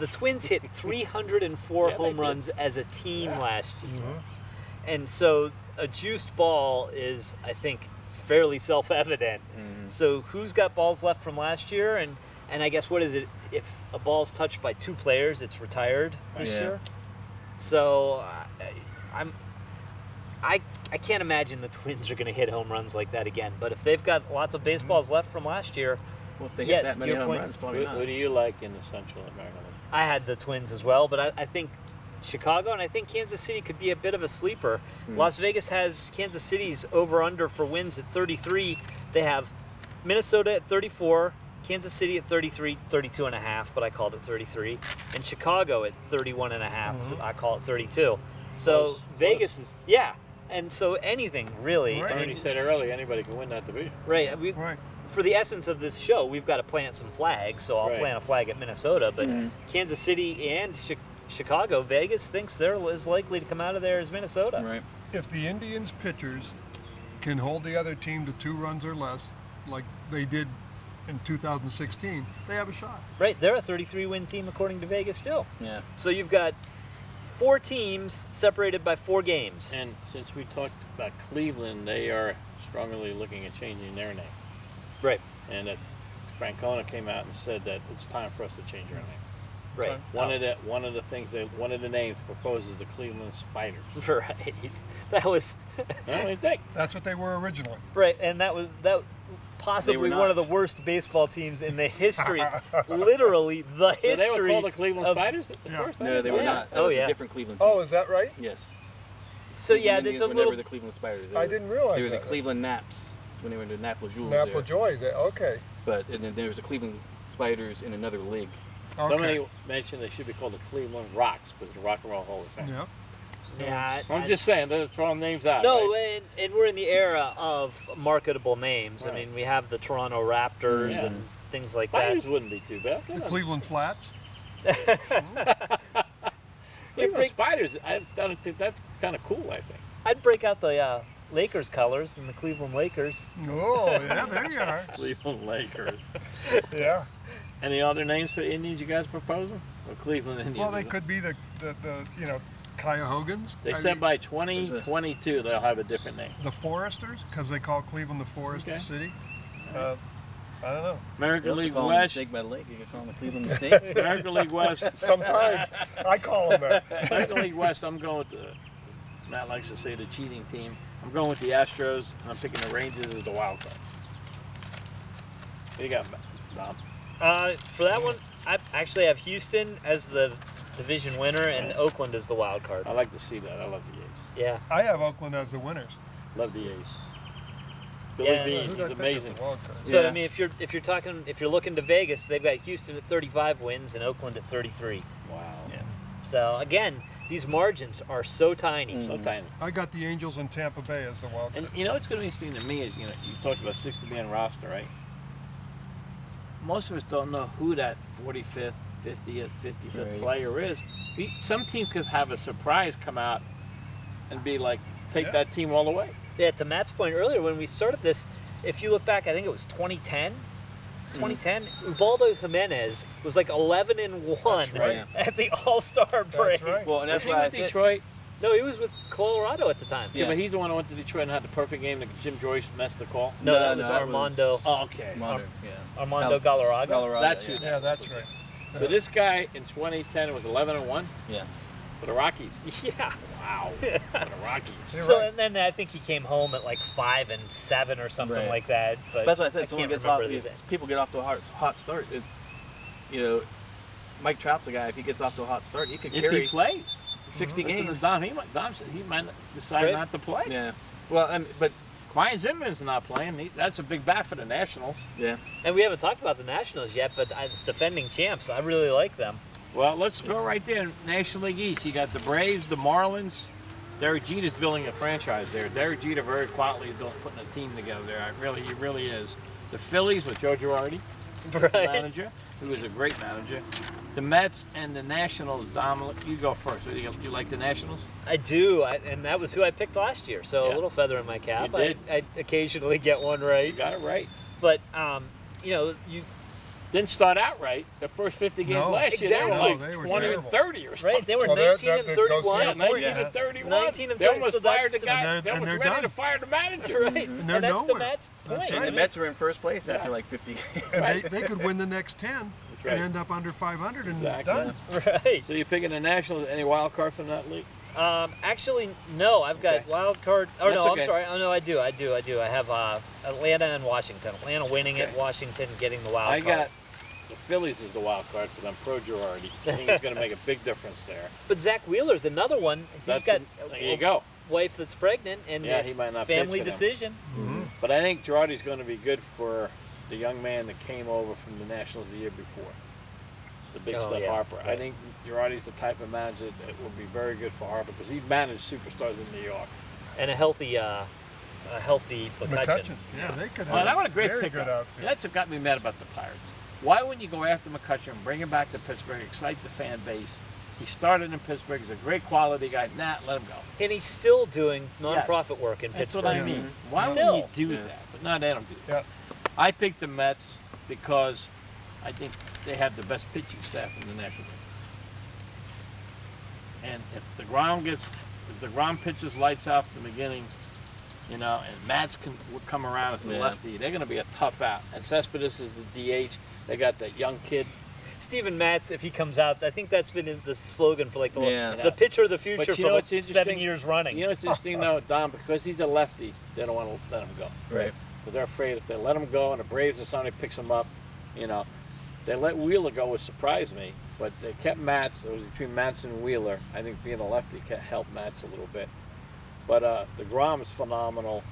Twins hit 304 Yeah, they home did. runs as a team Yeah. last year. And so a juiced ball is, I think, fairly self-evident. So who's got balls left from last year? And I guess what is it? If a ball's touched by 2 players, it's retired this Yeah. year. So I can't imagine the Twins are going to hit home runs like that again. But if they've got lots of baseballs left from last year, Well, if they Yes, hit that to many your home point. runs, probably Who not. do you like in the Central American League? I had the Twins as well, but I think Chicago and I think Kansas City could be a bit of a sleeper. Las Vegas has Kansas City's over-under for wins at 33. They have Minnesota at 34, Kansas City at 33, 32 and a half, but I called it 33, and Chicago at 31 and a half. I call it 32. So Close, Vegas close. is, yeah. And so anything really. Right. I Bernie mean, said earlier, anybody can win that division. right. Right. For the essence of this show, we've got to plant some flags, so I'll Right. plant a flag at Minnesota. But Kansas City and Chicago, Vegas thinks they're as likely to come out of there as Minnesota. Right. If the Indians pitchers can hold the other team to 2 runs or less, like they did in 2016, they have a shot. Right, they're a 33-win team according to Vegas too. Yeah. So you've got 4 teams separated by 4 games. And since we talked about Cleveland, they are strongly looking at changing their name. Right, And that Francona came out and said that it's time for us to change our name. right. One of the names proposed is the Cleveland Spiders. Right. That was What do you think? That's what they were originally. right, and that possibly They were one of not. the worst baseball teams in the history, literally the So history. they were called the Cleveland of- Spiders at Yeah. first? No, they were Yeah. not. That Oh, was yeah. a different Cleveland team. Oh, is that right? Yes. So yeah, Indians it's a were little. never the Cleveland Spiders. I didn't realize They were the that. Cleveland Naps when they were the Napa Jewels Napa there. Joys. Okay. And then there was the Cleveland Spiders in another league. Somebody mentioned they should be called the Cleveland Rocks because of the Rock and Roll Hall of Fame. Yeah. Yeah, I'm just saying, they're throwing names out. No, right? and we're in the era of marketable names. Right. I mean, we have the Toronto Raptors Yeah. and things like Spiders that. wouldn't be too bad. The Cleveland Flats. Cleveland Spiders, I don't think that's kind of cool, I think. I'd break out the Lakers colors and the Cleveland Lakers. Oh, yeah, there you are. Cleveland Lakers. Yeah. Any other names for Indians you guys proposing? Or Cleveland Indians? Well, they could be the Cuyahoga. They said by 2022 they'll have a different name. The Foresters, because they call Cleveland the Forest City. I don't know. American League call West. them the Snake by the Lake. You could call them the Cleveland Snake. American League West. Sometimes I call them that. American League West, I'm going with Matt likes to say the cheating team. I'm going with the Astros, and I'm picking the Rangers as the wild card. What do you got, Dom? For that one, I actually have Houston as the division winner and Oakland as the wild card. I like to see that. I love the A's. Yeah. I have Oakland as the winners. Love the A's. Billy Yeah, Bean, Who'd he's I pick as amazing. the wild card? So Yeah. I mean, if you're looking to Vegas, they've got Houston at 35 wins and Oakland at 33. Wow. Yeah. So again, these margins are so tiny. So tiny. I got the Angels and Tampa Bay as the wild card. And you know what's going to be interesting to me is, you talked about 60-man roster, right? Most of us don't know who that 45th, 50th, 55th Right. player is. Some team could have a surprise come out and be like, take that team all the way. Yeah, to Matt's point earlier, when we started this, if you look back, I think it was 2010. 2010, Ubaldo Jimenez was like 11-1 That's right. at the All-Star break. That's right. Well, and Was that's he why I with said, Detroit? No, he was with Colorado at the time. Yeah, but he's the one who went to Detroit and had the perfect game that Jim Joyce messed the call. No, No, that was no, that Armando. Oh, okay. Armando, Armando Galarraga. Colorado, That's who. yeah. Yeah, that's right. So this guy in 2010 was 11-1 Yeah. for the Rockies. Yeah. Wow. For the Rockies. You're So right. and then I think he came home at like 5-7 or something Right. like that. But That's why I said someone can't gets off. remember the People get off to a hot start. Mike Trout's a guy. If he gets off to a hot start, he could If carry he plays. 60 Listen to games. Dom, Dom said he might decide Right. not to play. Yeah. Well, but Ryan Zimmerman's not playing. That's a big bat for the Nationals. yeah. And we haven't talked about the Nationals yet, but as defending champs, I really like them. Well, let's go right there. National League East. You got the Braves, the Marlins. Derek Jeter's building a franchise there. Derek Jeter very quietly putting a team together there. He really is. The Phillies with Joe Girardi, Right. manager, who is a great manager. The Mets and the Nationals. Dom, you go first. You like the Nationals? I do, and that was who I picked last year. So Yeah. a little feather in my cap. You did. I occasionally get one right. You got it right. But you Didn't start out right. The first 50 games No. last year, they were Exactly. like No, they were 20 and terrible. 30 or something. right, they were Well, 19 that and goes to 31. your Yeah, point. 19 Yeah. and 31. 19 and They 30, almost so that's fired the the- guy. And They they're almost ready done. to fire the manager. Right, And and, they're that's the nowhere. Mets' That's point. right. And the Mets are in first place after like 50 games. And Right. they could win the next 10 That's right. and end up under 500 and Exactly. done. Right. So you're picking the Nationals. Any wild card from that league? Actually, no. I've got Okay. wild card. Oh That's no, okay. I'm sorry. Oh no, I do. I have Atlanta and Washington. Atlanta winning Okay. it. Washington getting the wild I card. got the Phillies as the wild card because I'm pro Girardi. I think he's going to make a big difference there. But Zach Wheeler's another one. He's got There you go. a wife that's pregnant and Yeah, a he might not pitch family for them. decision. But I think Girardi's going to be good for the young man that came over from the Nationals the year before, the big Oh, stuff yeah. Harper. I Right. think Girardi's the type of manager that will be very good for Harper because he's managed superstars in New York. And a healthy McCutcheon. McCutcheon. Yeah, they could have Well, that was a great very pickup. good outfit. That's what got me mad about the Pirates. Why wouldn't you go after McCutcheon, bring him back to Pittsburgh, excite the fan base? He started in Pittsburgh. He's a great quality guy. Nah, let him go. And he's still doing Yes. nonprofit work in That's Pittsburgh. what I mean. Why Still. wouldn't you do Yeah. that? But no, they don't do that. Yeah. I picked the Mets because I think they have the best pitching staff in the National League. And if the ground pitches lights out from the beginning, and Mats will come around as the Yeah. lefty, they're going to be a tough out. And Cespedes is the DH. They got that young kid. Steven Matz, if he comes out, I think that's been the slogan for like Yeah. the pitcher of the future But you for know like what's interesting? 7 years running. You know what's interesting though, Don? Because he's a lefty, they don't want to let him go. Right. Because they're afraid if they let him go and the Braves or somebody picks him up, they let Wheeler go, which surprised me. But they kept Matz. It was between Matz and Wheeler. I think being a lefty helped Matz a little bit. But DeGrom is phenomenal.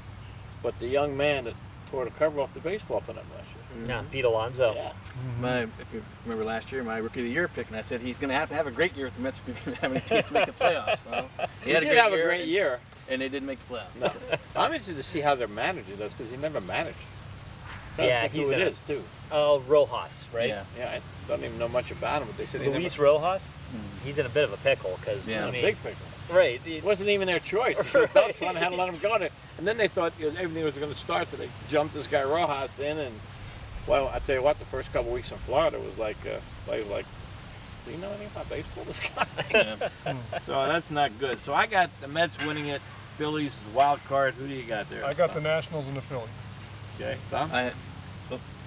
But the young man that tore the cover off the baseball for them last year. Yeah, Pete Alonso. Yeah. If you remember last year, my Rookie of the Year pick, and I said he's going to have a great year if the Mets have any chance to make the playoffs. Well, He did have a great year. and they didn't make the playoffs. No. I'm interested to see how their manager does because he never managed. Yeah, That's he's who it in is too. Oh, Rojas, right? Yeah. Yeah, I don't even know much about him, but they said he Luis never. Rojas. He's in a bit of a pickle because Yeah. I mean, Big pickle. right? It wasn't even their choice. The Cubs wanted to let him go there, and then they thought everything was going to start, so they jumped this guy Rojas in, and well, I tell you what, the first couple weeks in Florida was like, players like, do you know anything about baseball? This guy. Yeah. So that's not good. So I got the Mets winning it. Phillies is wild card. Who do you got there? I got the Nationals and the Phillies. Okay, Tom.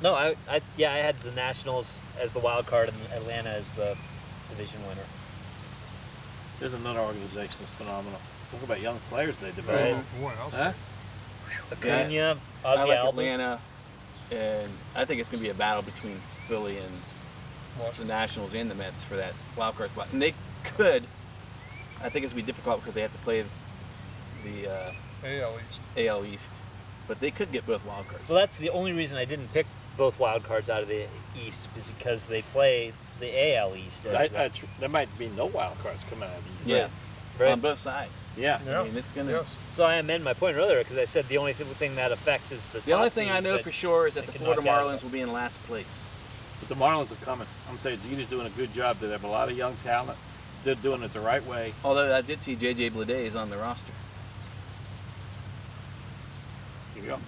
No, I had the Nationals as the wild card and Atlanta as the division winner. There's another organization that's phenomenal. Talk about young players they Right. develop. What else? Huh? Acuna, I Ozzy like Albies. Atlanta, and I think it's going to be a battle between Philly and the Nationals and the Mets for that wild card spot. And they could. I think it's going to be difficult because they have to play the AL East. AL East, but they could get both wild cards. So that's the only reason I didn't pick both wild cards out of the East is because they play the AL East. As There might be no wild cards coming out of these. Yeah, Right. on both sides. Yeah. Yeah. I mean, it's going to. Yes. So I amend my point earlier because I said the only thing that affects is the The only top thing seed, I know but for sure is that they the can Florida knock out Marlins will be in last place. But the Marlins are coming. I'm telling you, Jeter's doing a good job. They have a lot of young talent. They're doing it the right way. Although I did see J.J. Bleday is on the roster. Here you go. Which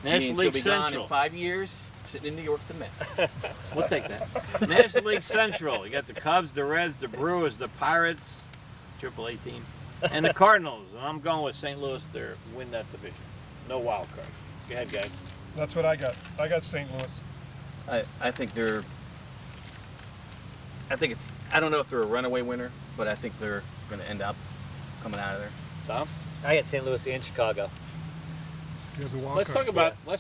National means League he'll be gone Central. in 5 years, sitting in New York with the Mets. We'll take that. National League Central. You got the Cubs, the Reds, the Brewers, the Pirates, AAA team, and the Cardinals. And I'm going with St. Louis to win that division. No wild cards. Go ahead, guys. That's what I got. I got St. Louis. I think they're. I don't know if they're a runaway winner, but I think they're going to end up coming out of there. Tom? I got St. Louis and Chicago. He has a wild Let's card.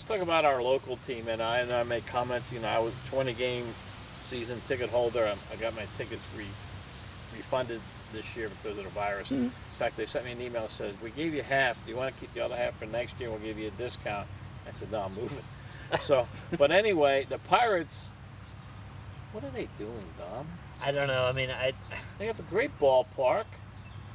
talk about our local team, and I make comments. You know, I was a 20-game season ticket holder. I got my tickets refunded this year because of the virus. Mm-hmm. In fact, they sent me an email that says, "We gave you half. Do you want to keep the other half for next year? We'll give you a discount." I said, "No, I'm moving." So, but anyway, the Pirates. What are they doing, Dom? I don't know. I mean, They have a great ballpark.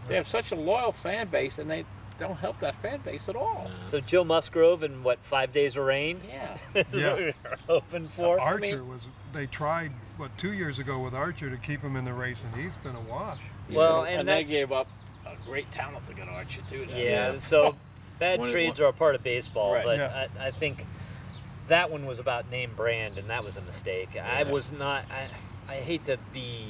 They have such a loyal fan base, and they don't help that fan base at all. so Joe Musgrove in 5 days of rain? Yeah. This is what we were hoping for. Archer they tried 2 years ago with Archer to keep him in the race, and he's been a wash. Well, and and they that's- gave up a great talent to get Archer too. Yeah, so bad One- trades are a part of baseball, Right. but Yes. I think that one was about name brand, and that was a mistake. I was not. I hate to be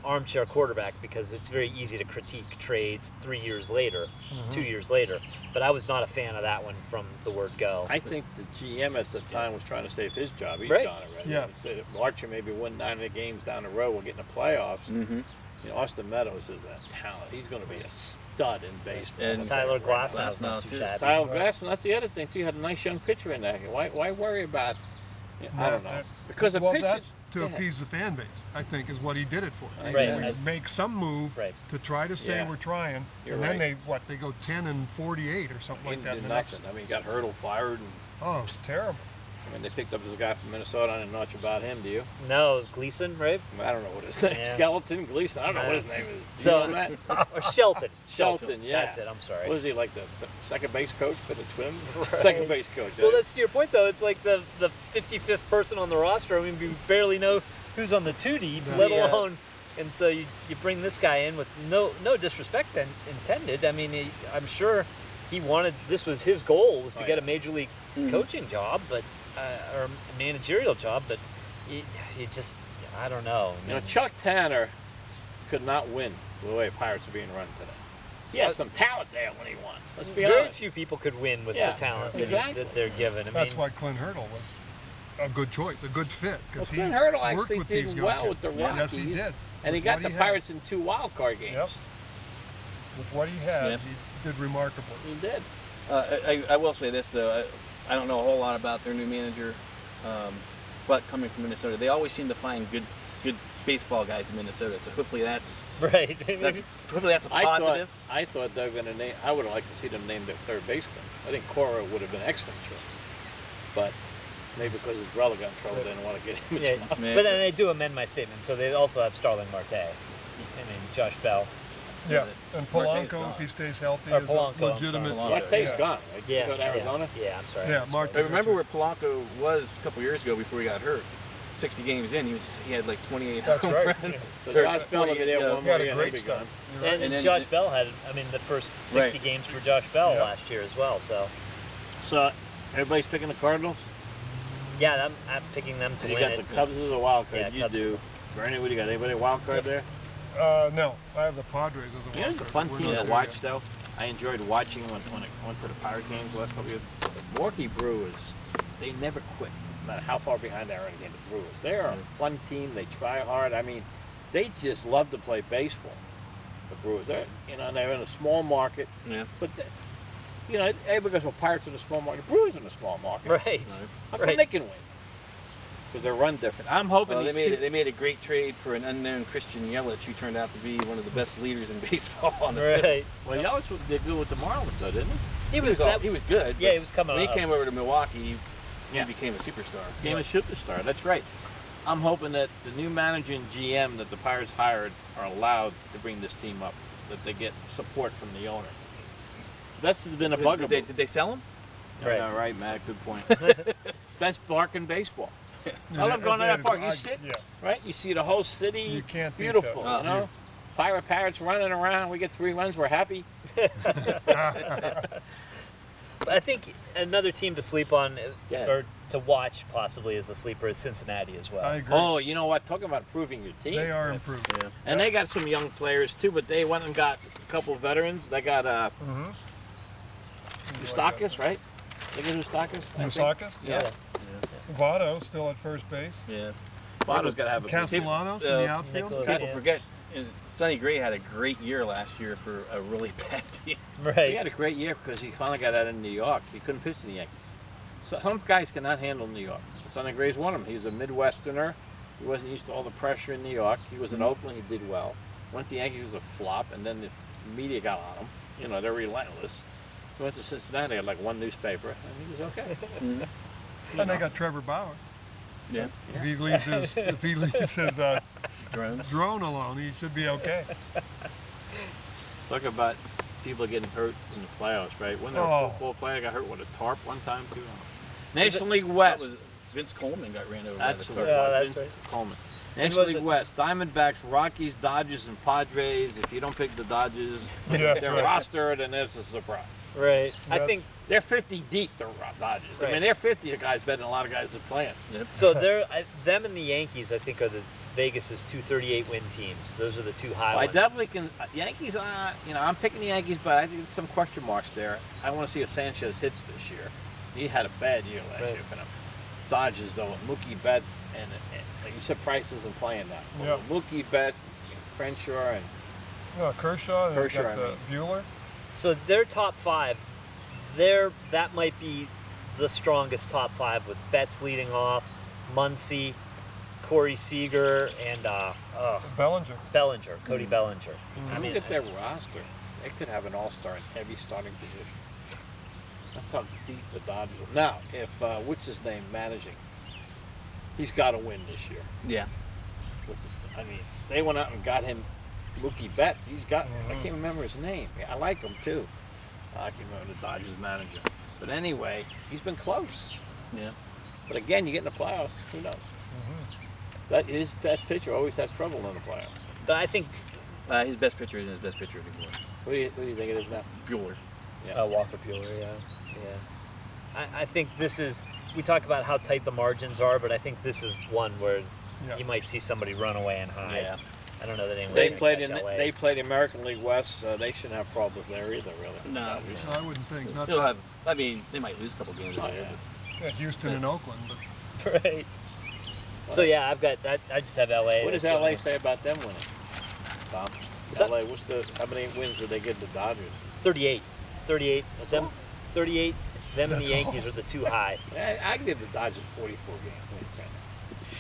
armchair quarterback because it's very easy to critique trades 3 years later, 2 years later. But I was not a fan of that one from the word go. I think the GM at the time was trying to save his job. He's Right. gone already. Yeah. He said if Archer maybe win 9 of the games down the road, we'll get in the playoffs. Mm-hmm. You know, Austin Meadows is a talent. He's going to be a stud in baseball. And I'll tell you Tyler right Glasnow is not Glasnow, too too. shabby. Tyler Glass, and that's the other thing too. You had a nice young pitcher in there. Why worry about? I don't know. Because a well, pitcher. that's to Yeah. appease the fan base. I think is what he did it for. Right. We make some move Right. to try to say Yeah. we're trying, You're and then right. they go 10-48 or something He like that. did in the next. nothing. I mean, he got Hurdle fired, and Oh, it's terrible. I mean, they picked up this guy from Minnesota. I didn't know much about him. Do you? No, Gleason, right? I don't know what his name. Yeah. Skeleton Gleason. I don't know what his name is. Do So- you know that? Or Shelton. Shelton, yeah. That's it. I'm sorry. What is he, like the second base coach for the Twins? Second base coach. Well, that's to your point, though. It's like the 55th person on the roster. I mean, we barely know who's on the 2 deep, let Yeah. alone. And so you bring this guy in with no disrespect intended. I mean, I'm sure he wanted, this was his goal, was to get a major league coaching job, but or a managerial job. But you just, I don't know. You know, Chuck Tanner could not win the way Pirates are being run today. He had some talent there when he won. Let's be Very honest. few people could win with Yeah, the talent exactly. that they're given. I That's mean, why Clint Hurdle was a good choice, a good fit, Well, because he Clint Hurdle worked actually with did these young well kids. with the Yes, Rockies. he did. And he With got what the had. Pirates in 2 wild card games. Yep. With what he had, Yep. he did remarkably. He did. I will say this though, I don't know a whole lot about their new manager, but coming from Minnesota, they always seem to find good baseball guys in Minnesota. So hopefully that's right. a positive. I thought they were going to name. I would have liked to see them name their third baseman. I think Cora would have been an excellent choice. but maybe because his brother got in trouble, they didn't want to get him. Yeah, but then I do amend my statement. So they also have Starling Marte. I mean, Josh Bell. Yes, and Marte's Polanco, gone. if he stays healthy, Or is Polanco, a I'm legitimate. sorry. Marte's Yeah. gone, right? Yeah. He go to Arizona? Yeah, I'm sorry. Yeah, Marte. I remember where Polanco was a couple years ago before he got hurt. 60 games in, he had like 28 That's home right. runs. So Or Josh Bell will be there 48, one He had more a year, great he'll be start. gone. You're right. And, And then- Josh Bell had, I mean, the first 60 Right. games for Josh Bell Yeah. last year as well. So everybody's picking the Cardinals? Yeah, I'm picking them to And you win got it. the Cubs as a wild card. Yeah, You Cubs. do. Bernie, what do you got? Anybody wild card there? No, I have the Padres as a You know, wild it's a card. fun We're team not to there watch, yet. though. I enjoyed watching when it went to the Pirate games the last couple of years. The Milwaukee Brewers, they never quit, no matter how far behind they are against the Brewers. They are a fun team. They try hard. I mean, they just love to play baseball. The Brewers, they're in a small market, Yeah. but everybody goes, well, Pirates in a small market. The Brewers in a small market. Right. How come Right. they can win? Because they're run different. I'm hoping Well, these they made a great trade for an unknown Christian Yelich, who turned out to be one of the best leaders in baseball on the field. Right. Well, Yelich did good with the Marlins, though, didn't he? He was that. He was good. Yeah, but he was coming when he up. came over to Milwaukee, he Yeah. became a superstar. Game of superstar. That's right. I'm hoping that the new manager and GM that the Pirates hired are allowed to bring this team up, that they get support from the owner. That's been a bugaboo. Did they sell him? Right. Yeah, right, Matt. Good point. Best park in baseball. I love going to that park. You sit, Yes. right? You see the whole city. You can't beat beautiful, that. you know. Pirates running around. We get 3 runs. We're happy. I think another team to sleep on Yeah. or to watch possibly as a sleeper is Cincinnati as well. I agree. Oh, you know what? Talking about improving your team. They are improving. Yeah. And they got some young players too, but they went and got a couple of veterans. They got Mm-hmm. Mustakis, right? They get Mustakis. I think. Musakis? Yeah. Votto still at first base. Yeah. Votto's got to have a big team. Castellanos in the outfield. Nicholas- People Yeah. forget, Sonny Gray had a great year last year for a really bad team. He Right. had a great year because he finally got out in New York. He couldn't pitch in the Yankees. So some guys cannot handle New York. Sonny Gray's one of them. He's a Midwesterner. He wasn't used to all the pressure in New York. He was in Oakland. He did well. Went to the Yankees, was a flop, and then the media got on him. You know, they're relentless. He went to Cincinnati, had like one newspaper, and he was okay. And they got Trevor Bauer. Yeah. If he leaves his Drones. drone alone, he should be okay. Talk about people getting hurt in the playoffs, right? When a Oh. football player got hurt with a tarp one time, too. National League West. That was Vince Coleman got ran over That's by what the it car. Yeah, was. that's Vince Coleman. And National was League it- West. Diamondbacks, Rockies, Dodgers, and Padres. If you don't pick the Dodgers, That's their right. roster, then it's a surprise. Right. I That's- think They're 50 deep, the Dodgers. I Right. mean, they're 50 guys better than a lot of guys that are playing. Yep. so. Them and the Yankees, I think, are the Vegas's 238 win teams. Those are the two high I ones. definitely can. Yankees, I'm picking the Yankees, but I think there's some question marks there. I want to see if Sanchez hits this year. He had a bad year last Right. year for them. Dodgers, though, Mookie Betts, and like you said, Price isn't playing now. Yeah. Mookie Betts, Crenshaw, and Kershaw, and Kershaw, got I mean. Bueller. So their top five, that might be the strongest top five with Betts leading off, Muncy, Corey Seager, and Bellinger. Bellinger, Cody Bellinger. if you look at their roster, they could have an all-star in every starting position. That's how deep the Dodgers are. Now, if what's his name managing, he's got to win this year. Yeah. I mean, they went out and got him Mookie Betts. He's got, I can't remember his name. I like him too. I can't remember the Dodgers manager. But anyway, he's been close. Yeah. But again, you get in the playoffs, who knows? That his best pitcher always has trouble in the playoffs. But I think His best pitcher isn't his best pitcher anymore. Who do you think it is now? Bueller. Yeah. Walker Bueller, yeah. I think this is, we talk about how tight the margins are, but I think this is one where Yeah. you might see somebody run away and hide. Yeah. I don't know that anyone. They played in the American League West, so they shouldn't have problems there either, really. No. Dodgers. No, I wouldn't think. Not They'll have. I mean, they might lose a couple games. Oh, over there, yeah. yeah, Houston and Oakland, but Right. So yeah, I've got that. I just have LA. What does as the LA only- say about them winning? Tom? that? LA, how many wins did they give the Dodgers? 38. 38. That's Them. all? 38. Them and the That's Yankees all. are the two high. I give the Dodgers 44 games.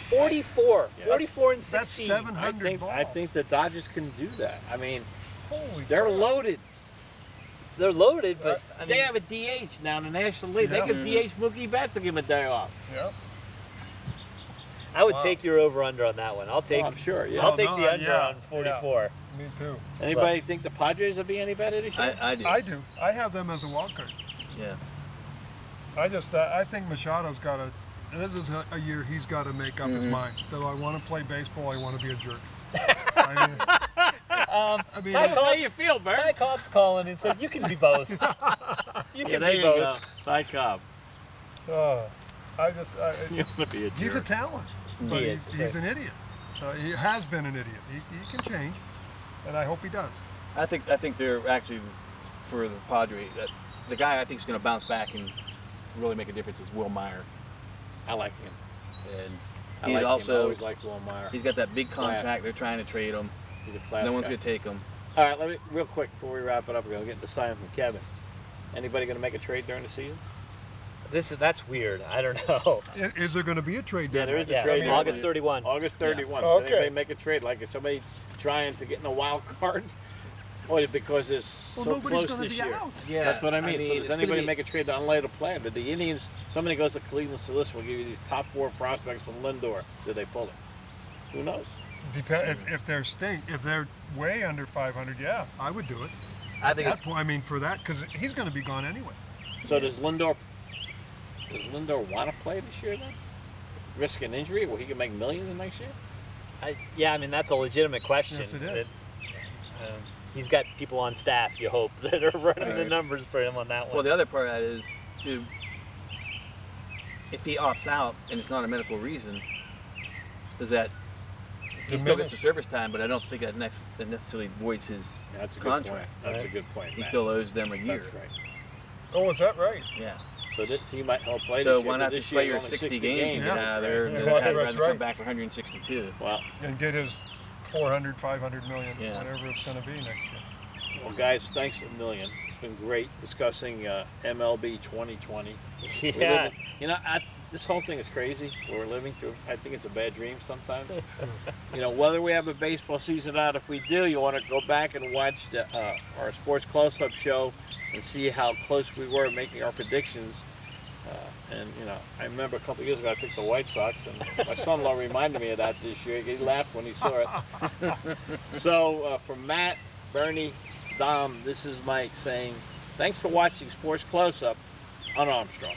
44. Yeah, 44 and that's 16. 700 I think the Dodgers can do that. I mean, holy they're crap. loaded. They're loaded, but I mean, they have a DH now in the National League. Yeah. They could DH Mookie Betts to give him a day off. Yep. I would Wow. take your over under on that one. I'll take. I'm sure. Yeah. I'll take the no, under yeah, on 44. Me too. Anybody think the Padres will be any better this year? I do. I do. I have them as a wild card. Yeah. I think Machado's got to. This is a year he's got to make up his mind. Do I want to play baseball? I want to be a jerk. I mean, Ty How you feel, Bert? Ty Cobb's calling and said you can be both. You Yeah, can there be you both. go. Ty Cobb. You want to be a jerk. he's a talent, but He is, he's an idiot. He has been an idiot. He can change, and I hope he does. I think they're actually, for the Padres, the guy I think is going to bounce back and really make a difference is Will Meyer. I like him. And I he's like him. I also always liked Will Meyer. he's got that big Class. contract. They're trying to trade him. He's a class No one's guy. going to take him. All right, let me real quick before we wrap it up. We're gonna get the sign from Kevin. Anybody gonna make a trade during the season? That's weird. I don't know. Is there going to be a trade? Yeah, there is a Yeah, trade. August 31. August 31. Yeah. Did Okay. anybody make a trade? Like is somebody trying to get in a wild card? Or because it's Well, so nobody's close gonna this be year? out. Yeah, That's what I mean. So it's does gonna anybody be- make a trade to unlay the plan? Did the Indians, somebody goes to Cleveland Solicit, will give you these top 4 prospects from Lindor. Did they pull it? Who knows? If they're if they're way under 500, yeah, I would do it. I think At it's, that point, I mean, for that, because he's going to be gone anyway. So does Lindor want to play this year then? Risk an injury where he can make millions in next year? Yeah, I mean that's a legitimate question. Yes, it is. He's got people on staff, you hope, that are running the Right. numbers for him on that one. well, the other part of that is, if he opts out and it's not a medical reason, does that he still gets the service time? But I don't think that necessarily voids his That's a good contract. point. That's a good point. He Matt. still owes them a year. That's right. Oh, is that right? Yeah. So he might help play So this year. why but not this just year play your it's only 60 games and get Yeah. out of there, and Yeah. then Well, have that's rather come right. back for 162? Well, And get his 400, 500 million, Yeah. whatever it's going to be next year. well, guys, thanks a million. It's been great discussing MLB 2020. We yeah. live in- this whole thing is crazy. We're living through. I think it's a bad dream sometimes. Whether we have a baseball season out, if we do, you want to go back and watch our Sports Close-Up show and see how close we were making our predictions. I remember a couple of years ago I picked the White Sox, and my son-in-law reminded me of that this year. He laughed when he saw it. So for Matt, Bernie, Dom, this is Mike saying, thanks for watching Sports Close-Up on Armstrong.